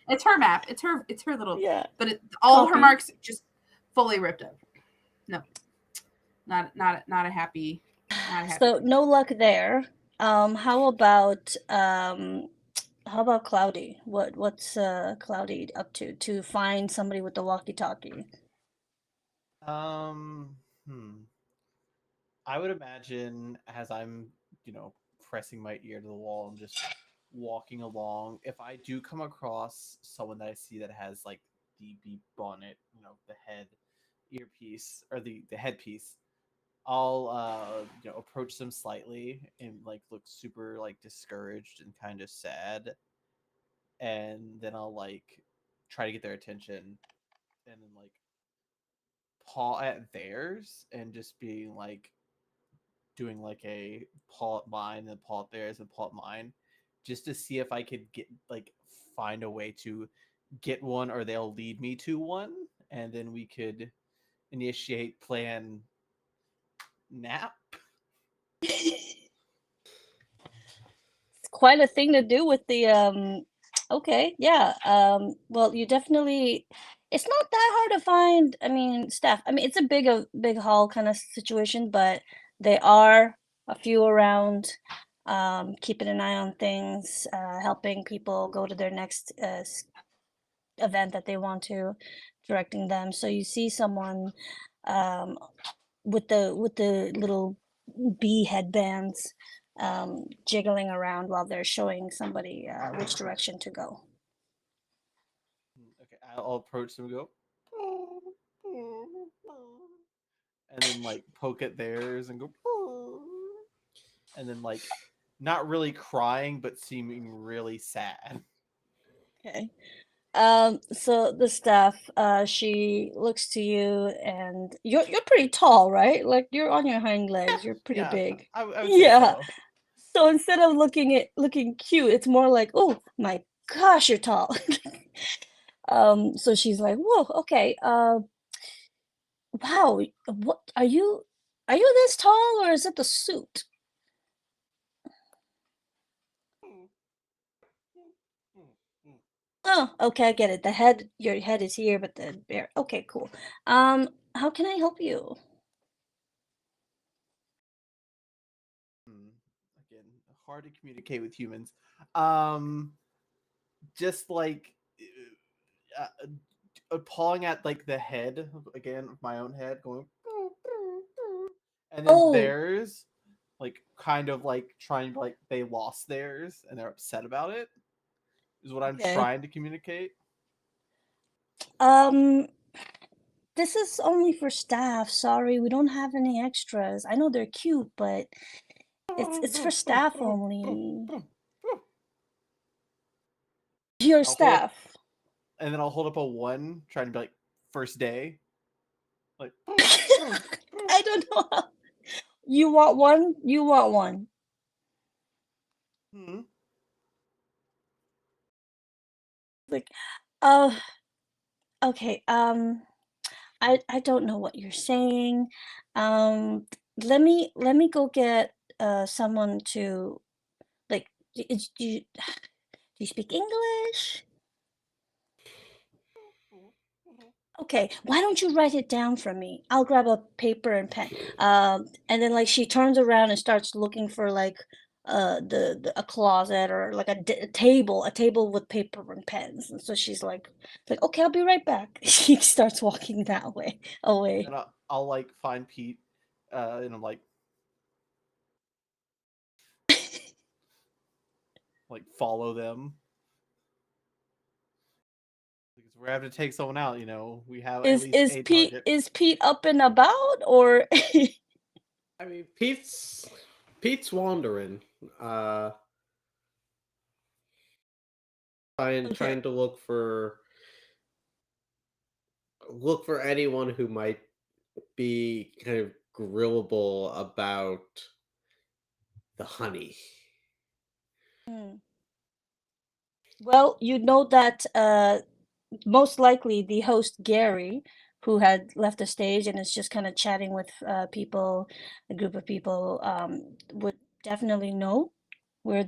F: It's her map. It's her little.
B: Yeah.
F: But all her marks just fully ripped up. No. Not a happy.
B: So no luck there. How about How about Cloudy? What's Cloudy up to find somebody with the walkie-talkie?
C: Um, hmm. I would imagine as I'm, pressing my ear to the wall and just walking along, if I do come across someone that I see that has like the beep bonnet, the head earpiece or the headpiece, I'll approach them slightly and like look super like discouraged and kind of sad, and then I'll like try to get their attention and then like paw at theirs and just being like doing like a paw at mine and paw at theirs and paw at mine, just to see if I could get like find a way to get one or they'll lead me to one, and then we could initiate plan nap.
B: It's quite a thing to do with the okay, yeah. Well, you definitely it's not that hard to find, I mean, staff. I mean, it's a big hall kind of situation, but they are a few around, keeping an eye on things, helping people go to their next event that they want to, directing them. So you see someone um with the little bee headbands jiggling around while they're showing somebody which direction to go.
C: Okay, I'll approach them and go, and then like poke at theirs and go, and then like not really crying but seeming really sad.
B: Okay. So the staff, she looks to you, and you're pretty tall, right? Like you're on your hind legs, you're pretty
C: Yeah,
B: big.
C: I would say
B: Yeah.
C: so.
B: So instead of looking cute, it's more like, oh my gosh, you're tall. So she's like, whoa, okay. Wow, what are you this tall or is it the suit? Oh, okay, I get it. Your head is here, but the bear. Okay, cool. How can I help you?
C: Again, hard to communicate with humans. Um, just like pawing at like the head again of my own head, going, and then
B: Oh,
C: theirs, like kind of like trying to like they lost theirs and they're upset about it. Is what I'm
B: okay.
C: trying to communicate.
B: Um, this is only for staff. Sorry, we don't have any extras. I know they're cute, but it's for staff only. Your
C: I'll hold up,
B: staff.
C: and then I'll hold up a one, trying to be like first day, like.
B: I don't know. You want one? You want one.
C: Hmm.
B: Like, uh, okay. I don't know what you're saying. Um, let me go get someone to like. Do you speak English? Okay, why don't you write it down for me? I'll grab a paper and pen. And then like she turns around and starts looking for like a closet or like a table with paper and pens. And so she's like okay, I'll be right back. She starts walking that way
C: And
B: away.
C: I'll like find Pete, and I'm like follow them because we're having to take someone out. We have at least a target.
B: Is Pete up and about or
D: I mean, Pete's wandering, uh,
B: okay.
D: trying to look for anyone who might be kind of grillable about the honey.
B: Hmm. Well, you know that most likely the host Gary, who had left the stage and is just kind of chatting with people, a group of people, would definitely know where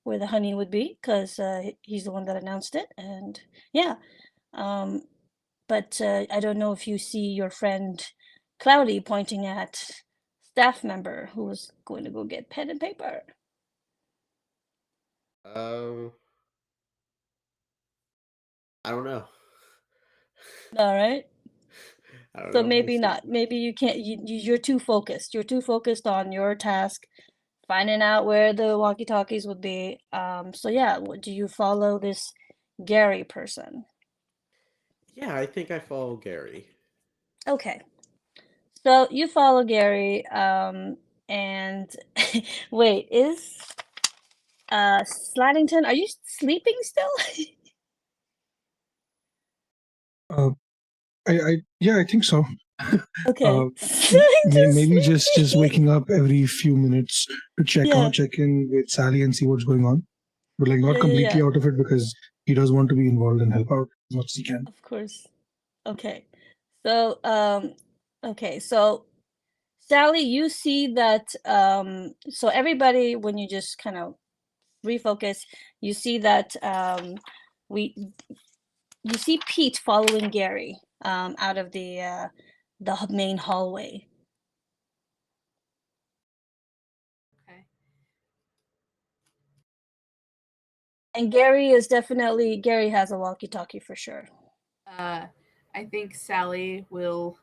B: where the honey would be because he's the one that announced it. And yeah, um, but I don't know if you see your friend Cloudy pointing at staff member who was going to go get pen and paper.
D: Um, I don't know.
B: All right.
D: I don't
B: So
D: know if I
B: maybe
D: see.
B: not. Maybe you can't. You're too focused. You're too focused on your task, finding out where the walkie-talkies would be. So yeah, do you follow this Gary person?
D: Yeah, I think I follow Gary.
B: Okay. So you follow Gary, and wait, is Sladdington, are you sleeping still?
E: Uh, yeah, I think so.
B: Okay.
E: Uh,
B: Sladdington's
E: maybe just
B: sleeping.
E: waking up every few minutes to
B: Yeah.
E: check in with Sally and see what's going on, but like not
B: Yeah,
E: completely
B: yeah.
E: out of it because he does want to be involved and help out as much as he can.
B: Of course. Okay. So, okay, so Sally, you see that, so everybody, when you just kind of refocus, you see that we you see Pete following Gary out of the main hallway.
F: Okay.
B: And Gary has a walkie-talkie for sure.
F: I think Sally will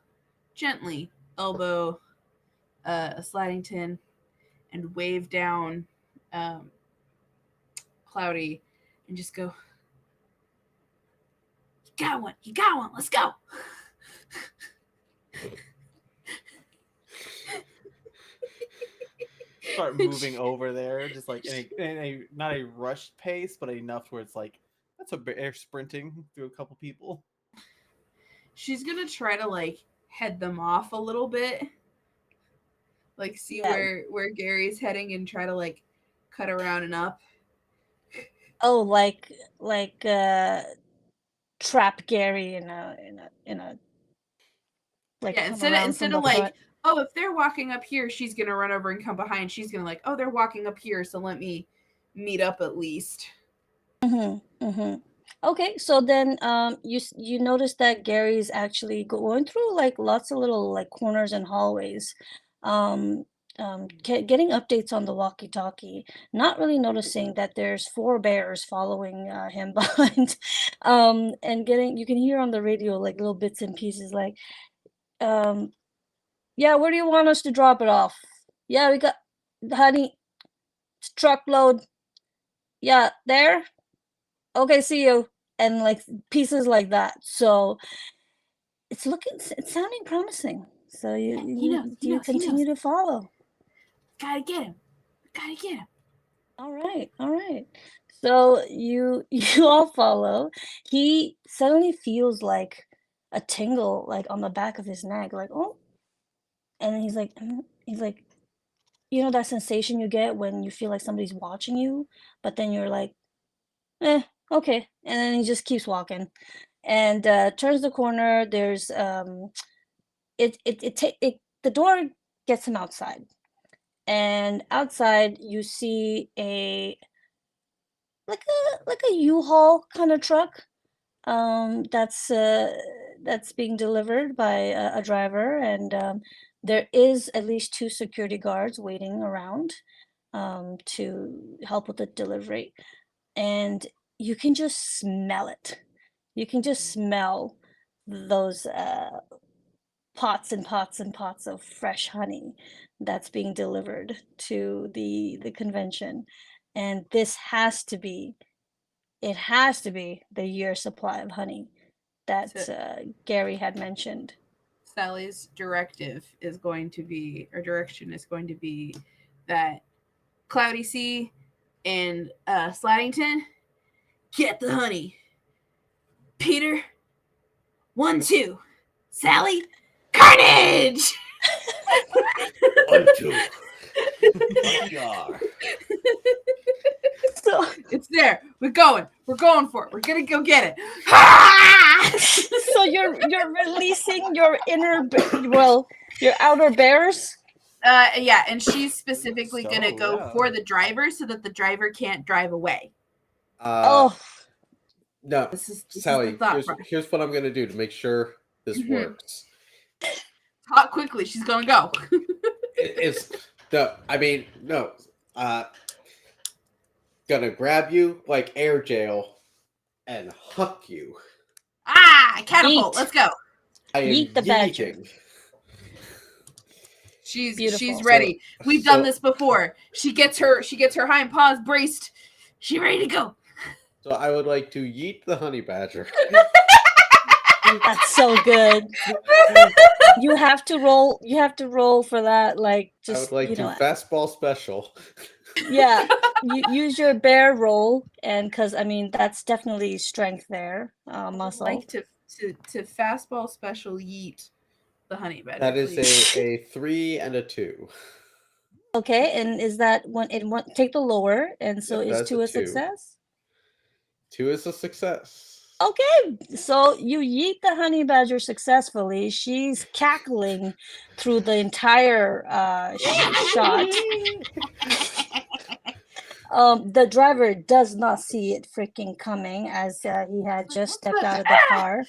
F: gently elbow a Sladdington and wave down Cloudy and just go, you got one, let's go.
C: Start moving over there, just like in a not a rushed pace, but enough where it's like that's a bit air sprinting through a couple people.
F: She's gonna try to like head them off a little bit, like see
B: Yeah.
F: where Gary's heading and try to like cut around and up.
B: Oh, like trap Gary in a like
F: Yeah,
B: come around
F: instead
B: from
F: of
B: the
F: like,
B: front.
F: oh, if they're walking up here, she's gonna run over and come behind. She's gonna like, oh, they're walking up here, so let me meet up at least.
B: Okay, so then you notice that Gary's actually going through like lots of little like corners and hallways, um, getting updates on the walkie-talkie, not really noticing that there's four bears following him behind, and you can hear on the radio like little bits and pieces like, yeah, where do you want us to drop it off? Yeah, we got, honey, truckload. Yeah, there. Okay, see you. And like pieces like that. So it's sounding promising. So you continue to follow.
F: Gotta get him. Gotta get him.
B: All right, all right. So you all follow. He suddenly feels like a tingle like on the back of his neck, like oh, and then he's like, you know that sensation you get when you feel like somebody's watching you, but then you're like, okay, and then he just keeps walking, and turns the corner. There's the door gets him outside, and outside you see a like a U-Haul kind of truck that's being delivered by a driver, and there is at least two security guards waiting around to help with the delivery, and you can just smell it. You can just smell those pots and pots and pots of fresh honey that's being delivered to the convention, and it has to be the year supply of honey that
F: So
B: Gary had mentioned.
F: Sally's direction is going to be that Cloudy Sea and Sladdington, get the honey. Peter, 1, 2. Sally, carnage!
D: 1, 2. YR.
B: So
F: It's there. We're going. We're going for it. We're gonna go get it.
B: so you're releasing your your outer bears.
F: Yeah, and she's specifically gonna
C: So,
F: go
C: yeah.
F: for the driver so that the driver can't drive away.
B: Oh,
D: No,
F: This is
D: Sally,
F: the thought process.
D: here's what I'm gonna do to make sure this works.
F: Talk quickly. She's gonna go.
D: It's no, I mean no. gonna grab you like air jail and huck you.
F: Catapult.
B: Yeet.
F: Let's go.
D: I am
B: Yeet the badger.
D: yeeting.
F: She's
B: Beautiful.
F: ready. We've done
D: So-
F: this before. She gets her hind paws braced. She ready to go.
D: So I would like to yeet the honey badger.
B: That's so good. You have to roll. You have to roll for that. Like
D: I would
B: just
D: like
B: you
D: to
B: know.
D: fastball special.
B: Yeah. You use your bear roll, and because I mean that's definitely strength there, muscle.
F: Like to fastball special yeet the honey badger.
D: That is
F: please.
D: a 3 and a 2.
B: Okay, and is that one? Take the lower, and so
D: Yep,
B: is
D: that's
B: 2
D: a
B: a
D: 2.
B: success?
D: 2 is a success.
B: Okay, so you yeet the honey badger successfully. She's cackling through the entire shot. The driver does not see it freaking coming as he had just stepped out of the car.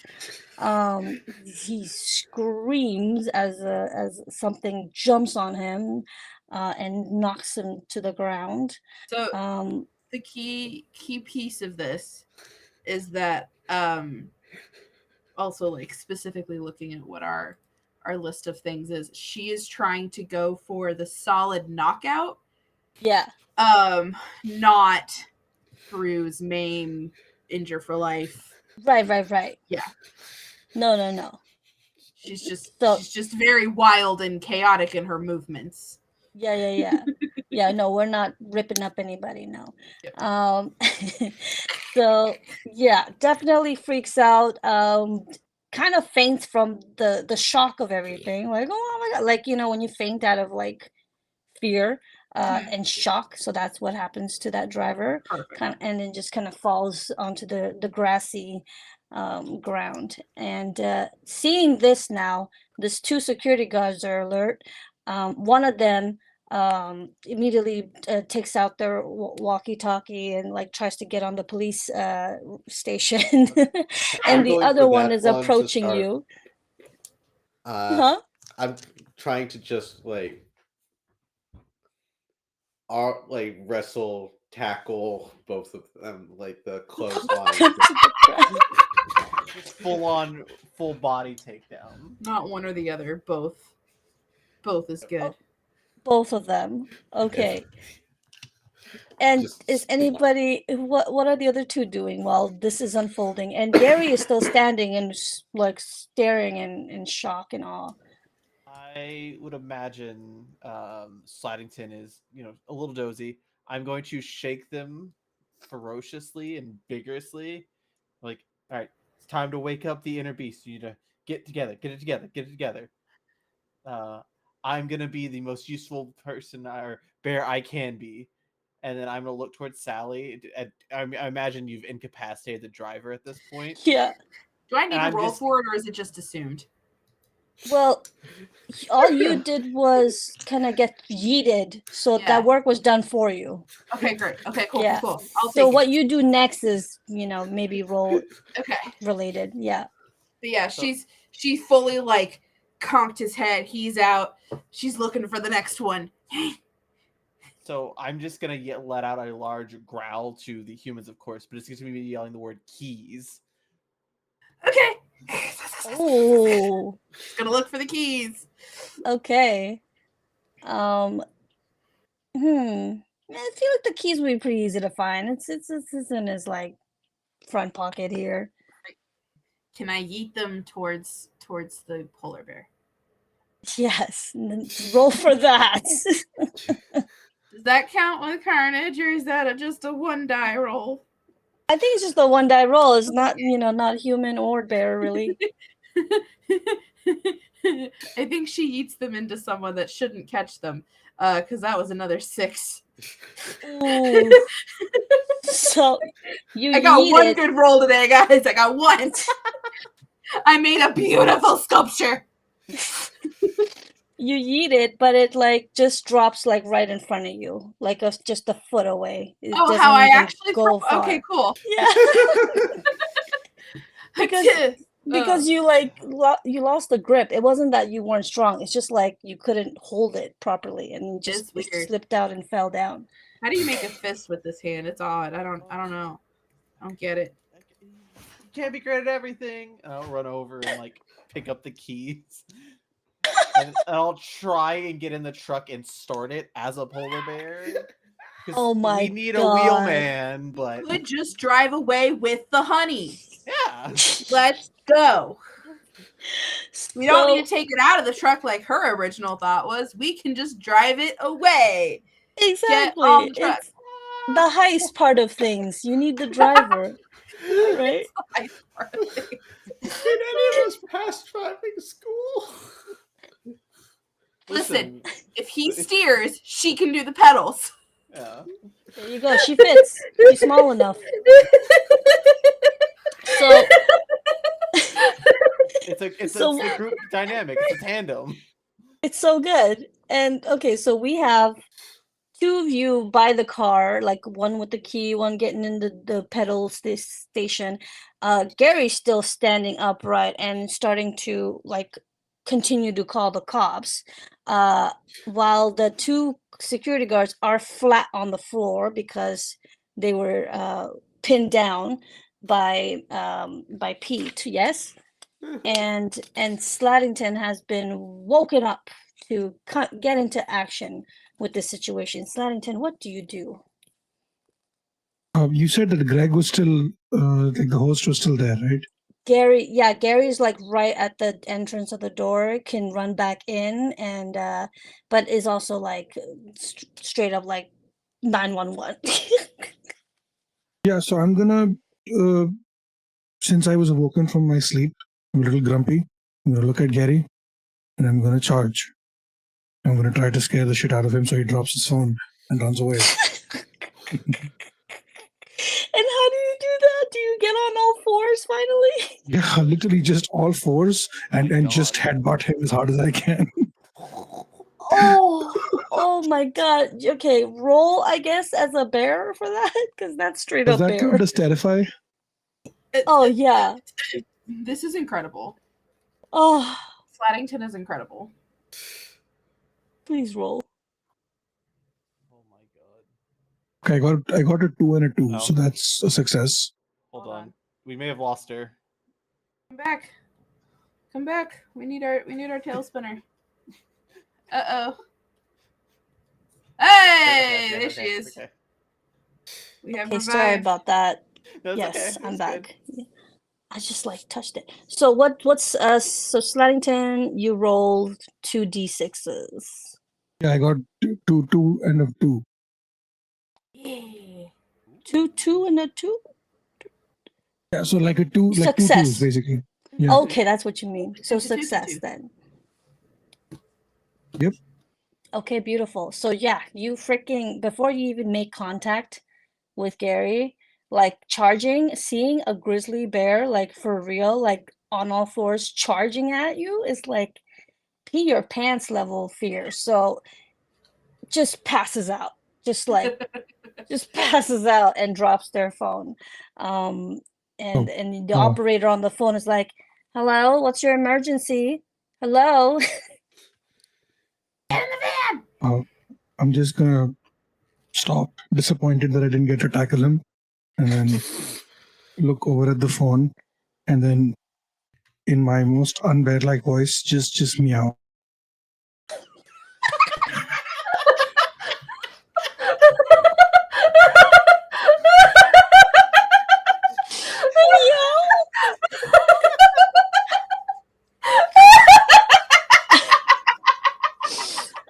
B: He screams as something jumps on him and knocks him to the ground.
F: So the key piece of this is that also like specifically looking at what our list of things is, she is trying to go for the solid knockout.
B: Yeah.
F: Not bruise, maim, injure for life.
B: Right.
F: Yeah.
B: No.
F: She's just
B: So-
F: she's just very wild and chaotic in her movements.
B: Yeah. Yeah, no, we're not ripping up anybody, no.
F: Yep.
B: So yeah, definitely freaks out. Kind of faints from the shock of everything. Like, oh my god, like when you faint out of like fear and shock. So that's what happens to that driver.
F: Perfect.
B: And then just kind of falls onto the grassy ground. And seeing this now, these 2 security guards are alert. One of them immediately takes out their walkie-talkie and like tries to get on the police station.
D: I'm
B: And the
D: going
B: other
D: for
B: one
D: that
B: is
D: one to
B: approaching
D: start.
B: you. Huh?
D: I'm trying to just like wrestle, tackle both of them, like the clothesline.
C: Just full body takedown.
F: Not one or the other, both is good.
B: Both of them. Okay. And
D: Just
B: is
D: spin.
B: anybody what are the other 2 doing while this is unfolding? And Gary is still standing and like staring in shock and awe.
C: I would imagine Sladdington is, a little dozy. I'm going to shake them ferociously and vigorously. Like, all right, it's time to wake up the inner beast. You need to get it together. I'm going to be the most useful person or bear I can be. And then I'm going to look towards Sally. I imagine you've incapacitated the driver at this point.
B: Yeah.
F: Do I need
C: And
F: to
C: I'm
F: roll
C: just-
F: for it, or is it just assumed?
B: Well, all you did was kind of get yeeted, so
F: Yeah.
B: that work was done for you.
F: Okay, great. Okay, cool.
B: Yeah.
F: I'll
B: So
F: take
B: what
F: it.
B: you do next is, maybe roll
F: Okay.
B: related. Yeah.
F: But yeah, she fully like conked his head. He's out. She's looking for the next one.
C: So I'm just going to let out a large growl to the humans, of course, but it's going to be me yelling the word keys.
F: Okay.
B: Oh.
F: She's gonna look for the keys.
B: Okay. I feel like the keys would be pretty easy to find. It's in his like front pocket here.
F: Can I yeet them towards the polar bear?
B: Yes. Roll for that.
F: Does that count with carnage, or is that just a 1 die roll?
B: I think it's just a 1 die roll. It's not, not human or bear really.
F: I think she eats them into someone that shouldn't catch them, because that was another 6.
B: Ooh. So you
F: I got
B: yeet
F: one
B: it.
F: good roll today, guys. I got one. I made a beautiful sculpture.
B: You yeet it, but it like just drops like right in front of you, like just a foot away. It
F: Oh,
B: doesn't
F: how I
B: even
F: actually
B: go far.
F: Okay, cool.
B: Yeah. because you like you lost the grip. It wasn't that you weren't strong. It's just like you couldn't hold it properly, and you just
F: It's weird.
B: slipped out and fell down.
F: How do you make a fist with this hand? It's odd. I don't know. I don't get it.
C: You can't be great at everything. And I'll run over and like pick up the keys. And I'll try and get in the truck and start it as a polar bear.
B: Oh my
C: we need a
B: God.
C: wheelman, but
F: Could just drive away with the honey.
C: yeah.
F: Let's go. We don't
B: So-
F: need to take it out of the truck like her original thought was. We can just drive it away.
B: Exactly.
F: on the truck.
B: It's the heist part of things. You need the driver, right?
D: Did any of us pass driving school?
F: Listen, if he steers, she can do the pedals.
C: Yeah.
B: There you go. She fits. She's small enough. So
C: It's
B: So-
C: a group dynamic. It's a tandem.
B: it's so good. And okay, so we have two of you by the car, like one with the key, one getting in the pedal station. Gary's still standing upright and starting to like continue to call the cops. While the two security guards are flat on the floor because they were pinned down by Pete, yes? And Sladdington has been woken up to get into action with this situation. Sladdington, what do you do?
E: You said that Greg was still, like the host was still there, right?
B: Gary's like right at the entrance of the door, can run back in, and but is also like straight up like 911.
E: Yeah, so I'm gonna, since I was awoken from my sleep, I'm a little grumpy. I'm gonna look at Gary and I'm gonna charge. I'm gonna try to scare the shit out of him so he drops his phone and runs away.
B: And how do you do that? Do you get on all fours finally?
E: Yeah, literally just all fours and
C: my
E: just
C: God.
E: headbutt him as hard as I can.
B: Oh my God. Okay, roll, I guess, as a bear for that, because that's straight
E: Does
B: up
E: that
B: bear.
E: count as terrify?
B: Oh yeah.
F: This is incredible.
B: Oh,
F: Sladdington is incredible.
B: please roll.
C: Oh my god.
E: Okay, I got a 2 and a 2,
C: Oh.
E: so that's a success.
C: Hold
F: Hold
C: on.
F: on.
C: We may have lost her.
F: Come back. Come back. We need our tail spinner. Uh-oh. Hey,
C: Okay,
F: there she is.
C: Okay.
F: We have
B: Okay,
F: revived.
B: sorry about that.
C: That's
B: Yes,
C: okay.
B: I'm
C: That's
B: back. I just like touched it. So what's so Sladdington, you rolled 2d6s.
E: Yeah, I got two and a 2.
F: Yeah.
B: Two and a 2?
E: Yeah, so like a 2, like two
B: Success.
E: twos basically. Yeah.
B: Okay, that's what you mean. So
F: Two, two, two, two,
B: success
F: two.
B: then.
E: Yep.
B: Okay, beautiful. So yeah, you freaking before you even make contact with Gary, like charging, seeing a grizzly bear like for real, like on all fours charging at you is like pee your pants level fear. So just passes out. Just like just passes out and drops their phone. And the
E: Oh.
B: operator on the phone is like, "Hello, what's your emergency? Hello."
E: I'm just gonna stop, disappointed that I didn't get to tackle him, and then look over at the phone, and then in my most unbear-like voice, just meow.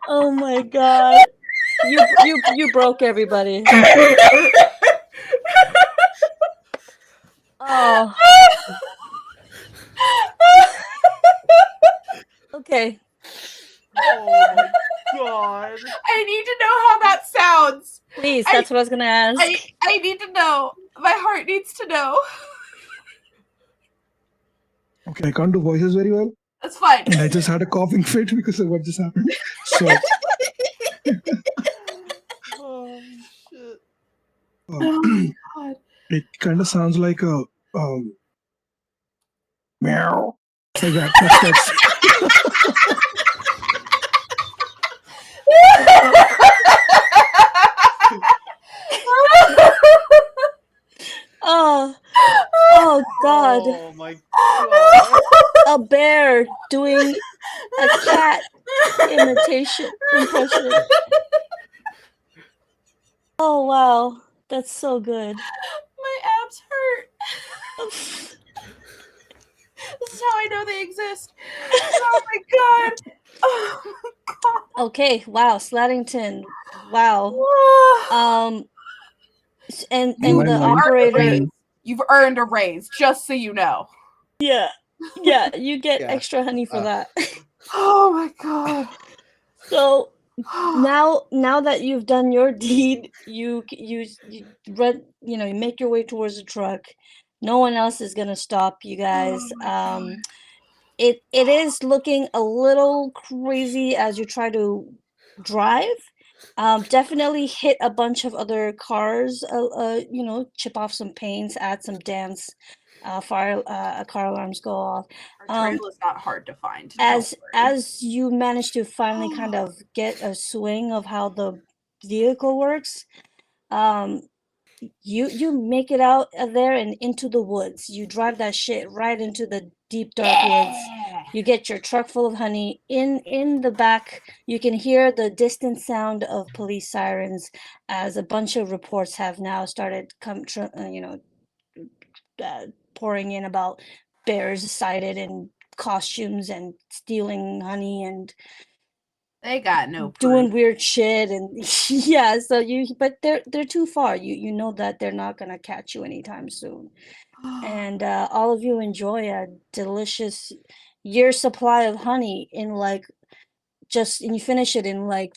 B: Oh my god. You broke everybody. Oh. Okay.
C: Oh my god.
F: I need to know how that sounds.
B: Please, that's what I was gonna ask.
F: I need to know. My heart needs to know.
E: Okay, I can't do voices very well,
F: That's fine.
E: and I just had a coughing fit because of what just happened. So
C: Oh shit.
F: God.
E: it kind of sounds like a meow. Like that. That's
B: God.
C: Oh my god.
B: A bear doing a cat impression. Oh wow, that's so good.
F: My abs hurt. This is how I know they exist. Oh my god. Oh my god.
B: Okay, wow, Sladdington. Wow. And
E: My
B: the
E: mind-
B: operator.
F: You've earned a raise, just so you know.
B: Yeah, you get
D: Yeah.
B: extra honey for that.
F: Oh my god.
B: So now that you've done your deed, you run, you make your way towards the truck. No one else is gonna stop you guys.
F: Oh my God.
B: It is looking a little crazy as you try to drive. Definitely hit a bunch of other cars. Chip off some paints, add some dents. Car alarms go off.
F: Our trail is not hard to find. Don't worry.
B: As you manage to finally kind of get a swing of how the vehicle works, you make it out of there and into the woods. You drive that shit right into the deep dark woods. You get your truck full of honey. In the back, you can hear the distant sound of police sirens as a bunch of reports have now started pouring in about bears sighted in costumes and stealing honey and
F: They got no
B: doing
F: proof.
B: weird shit. And yeah, so but they're too far. You know that they're not gonna catch you anytime soon. And all of you enjoy a delicious year supply of honey in and you finish it in like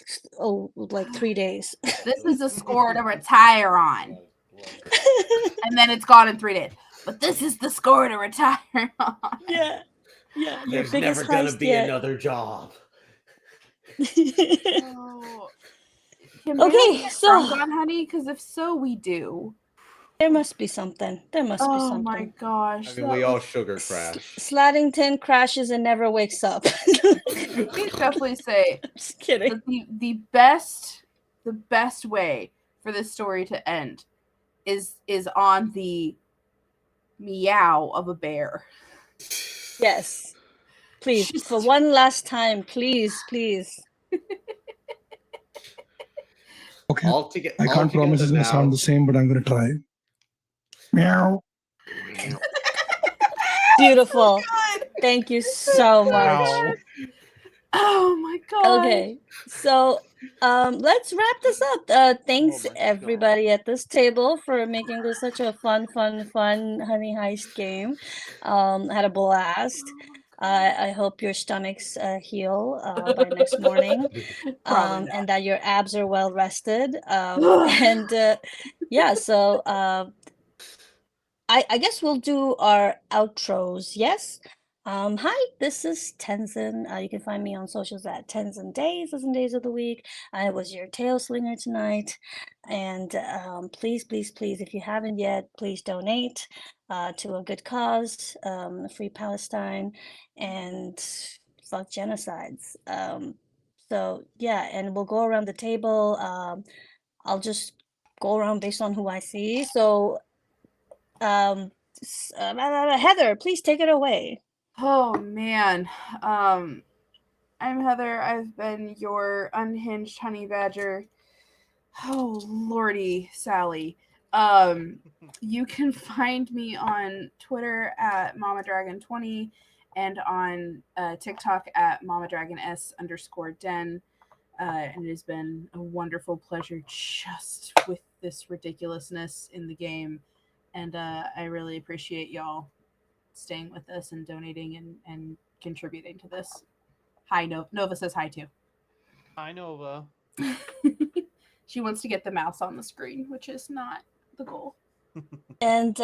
B: 3 days.
F: This is a score to retire on. And then it's gone in 3 days. But this is the score to retire on.
B: Yeah, your
D: There's
B: biggest
D: never gonna
B: heist
D: be
B: yet.
D: another job.
F: Oh. Can bears
B: Okay,
F: get
B: so
F: drunk on honey? Because if so, we do.
B: there must be something. There must be
F: Oh
B: something.
F: my gosh.
D: I mean, we all sugar crash.
B: Sladdington crashes and never wakes up.
F: Please definitely say
B: Just kidding.
F: that the best way for this story to end is on the meow of a bear.
B: Yes. Please,
F: Just-
B: for one last time, please.
E: Okay.
D: Altogether,
E: I can't promise it's gonna sound the same, but I'm gonna try. Meow.
B: Beautiful.
F: Good.
B: Thank you so much.
E: Ow.
F: Oh my god.
B: Okay, so let's wrap this up. Thanks
C: Oh my
B: everybody at this table for making this such a fun honey heist game. Had a blast. I hope your stomachs heal by next morning,
F: Probably not.
B: and that your abs are well rested. And yeah, so I guess we'll do our outros. Yes. Hi, this is Tenzin. You can find me on socials at Tenzin Days, as in days of the week. I was your Taleslinger tonight. And please, if you haven't yet, please donate to a good cause, Free Palestine, and fuck genocides. So yeah, and we'll go around the table. I'll just go around based on who I see. So Heather, please take it away.
F: Oh man. I'm Heather. I've been your unhinged honey badger. Oh lordy, Sally. You can find me on Twitter at MamaDragon20 and on TikTok at MamaDragonS_den. And it has been a wonderful pleasure just with this ridiculousness in the game. And I really appreciate y'all staying with us and donating and contributing to this. Hi, Nova says hi too.
C: Hi, Nova.
F: She wants to get the mouse on the screen, which is not the goal.
B: And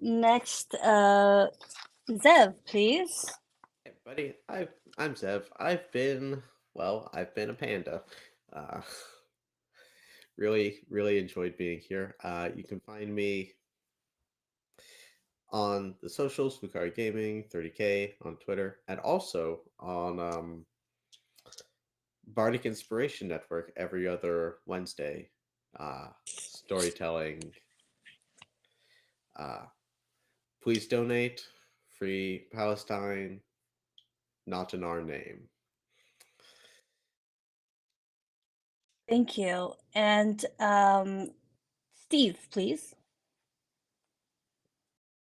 B: next, Zev, please.
D: Hey, buddy, I'm Zev. I've been a panda. Uh, really enjoyed being here. You can find me on the socials, Lucari Gaming, 30K on Twitter, and also on Bardic Inspiration Network every other Wednesday. Storytelling, Please donate. Free Palestine, not in our name.
B: Thank you. And Steve, please.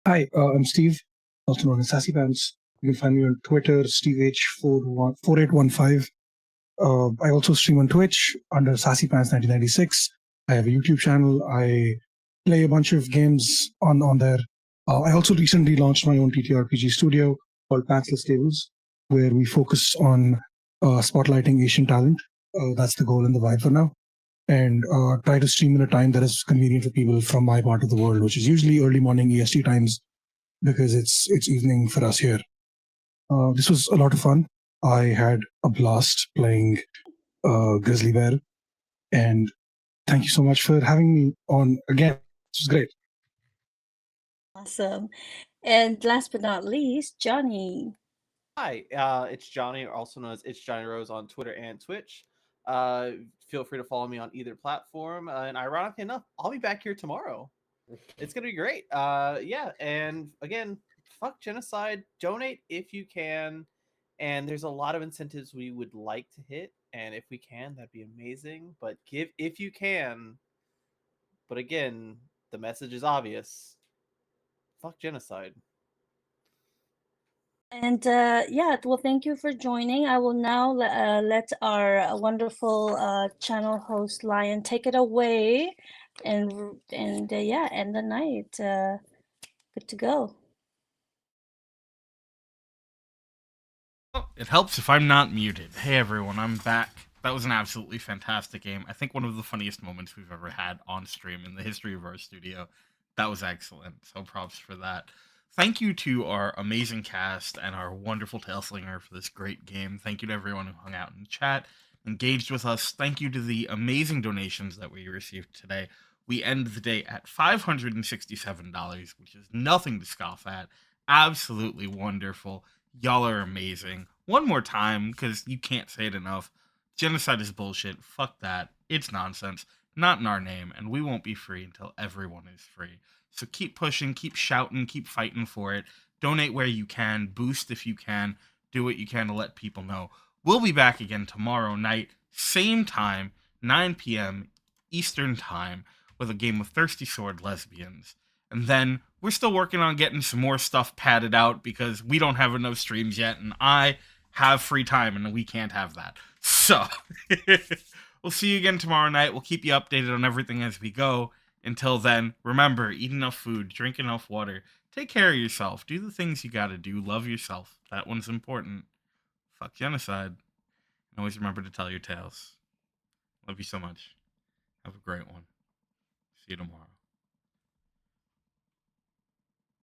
E: Hi, I'm Steve, also known as Sassy Pants. You can find me on Twitter, SteveH4815. I also stream on Twitch under Sassy Pants 1996. I have a YouTube channel. I play a bunch of games on there. I also recently launched my own TTRPG studio called Pantsless Tables, where we focus on spotlighting Asian talent. That's the goal and the vibe for now. And try to stream in a time that is convenient for people from my part of the world, which is usually early morning EST times, because it's evening for us here. This was a lot of fun. I had a blast playing Grizzly Bear, and thank you so much for having me on again. This was great.
B: Awesome. And last but not least, Johnny.
C: Hi, it's Johnny, also known as It's Johnny Rose on Twitter and Twitch. Feel free to follow me on either platform. And ironically enough, I'll be back here tomorrow. It's gonna be great. Yeah, and again, fuck genocide. Donate if you can, and there's a lot of incentives we would like to hit, and if we can, that'd be amazing. But give if you can. But again, the message is obvious. Fuck genocide.
B: And yeah, well, thank you for joining. I will now let our wonderful channel host Lion take it away, and yeah, end the night. Good to go.
A: Oh, it helps if I'm not muted. Hey everyone, I'm back. That was an absolutely fantastic game. I think one of the funniest moments we've ever had on stream in the history of our studio. That was excellent. So props for that. Thank you to our amazing cast and our wonderful Taleslinger for this great game. Thank you to everyone who hung out in chat, engaged with us. Thank you to the amazing donations that we received today. We end the day at $567, which is nothing to scoff at. Absolutely wonderful. Y'all are amazing. One more time, because you can't say it enough. Genocide is bullshit. Fuck that. It's nonsense. Not in our name, and we won't be free until everyone is free. So keep pushing, keep shouting, keep fighting for it. Donate where you can, boost if you can, do what you can to let people know. We'll be back again tomorrow night, same time, 9 p.m. Eastern Time, with a game of Thirsty Sword Lesbians. And then we're still working on getting some more stuff padded out because we don't have enough streams yet, and I have free time, and we can't have that. So, we'll see you again tomorrow night. We'll keep you updated on everything as we go. Until then, remember, eat enough food, drink enough water, take care of yourself, do the things you gotta do, love yourself. That one's important. Fuck genocide. And always remember to tell your tales. Love you so much. Have a great one. See you tomorrow.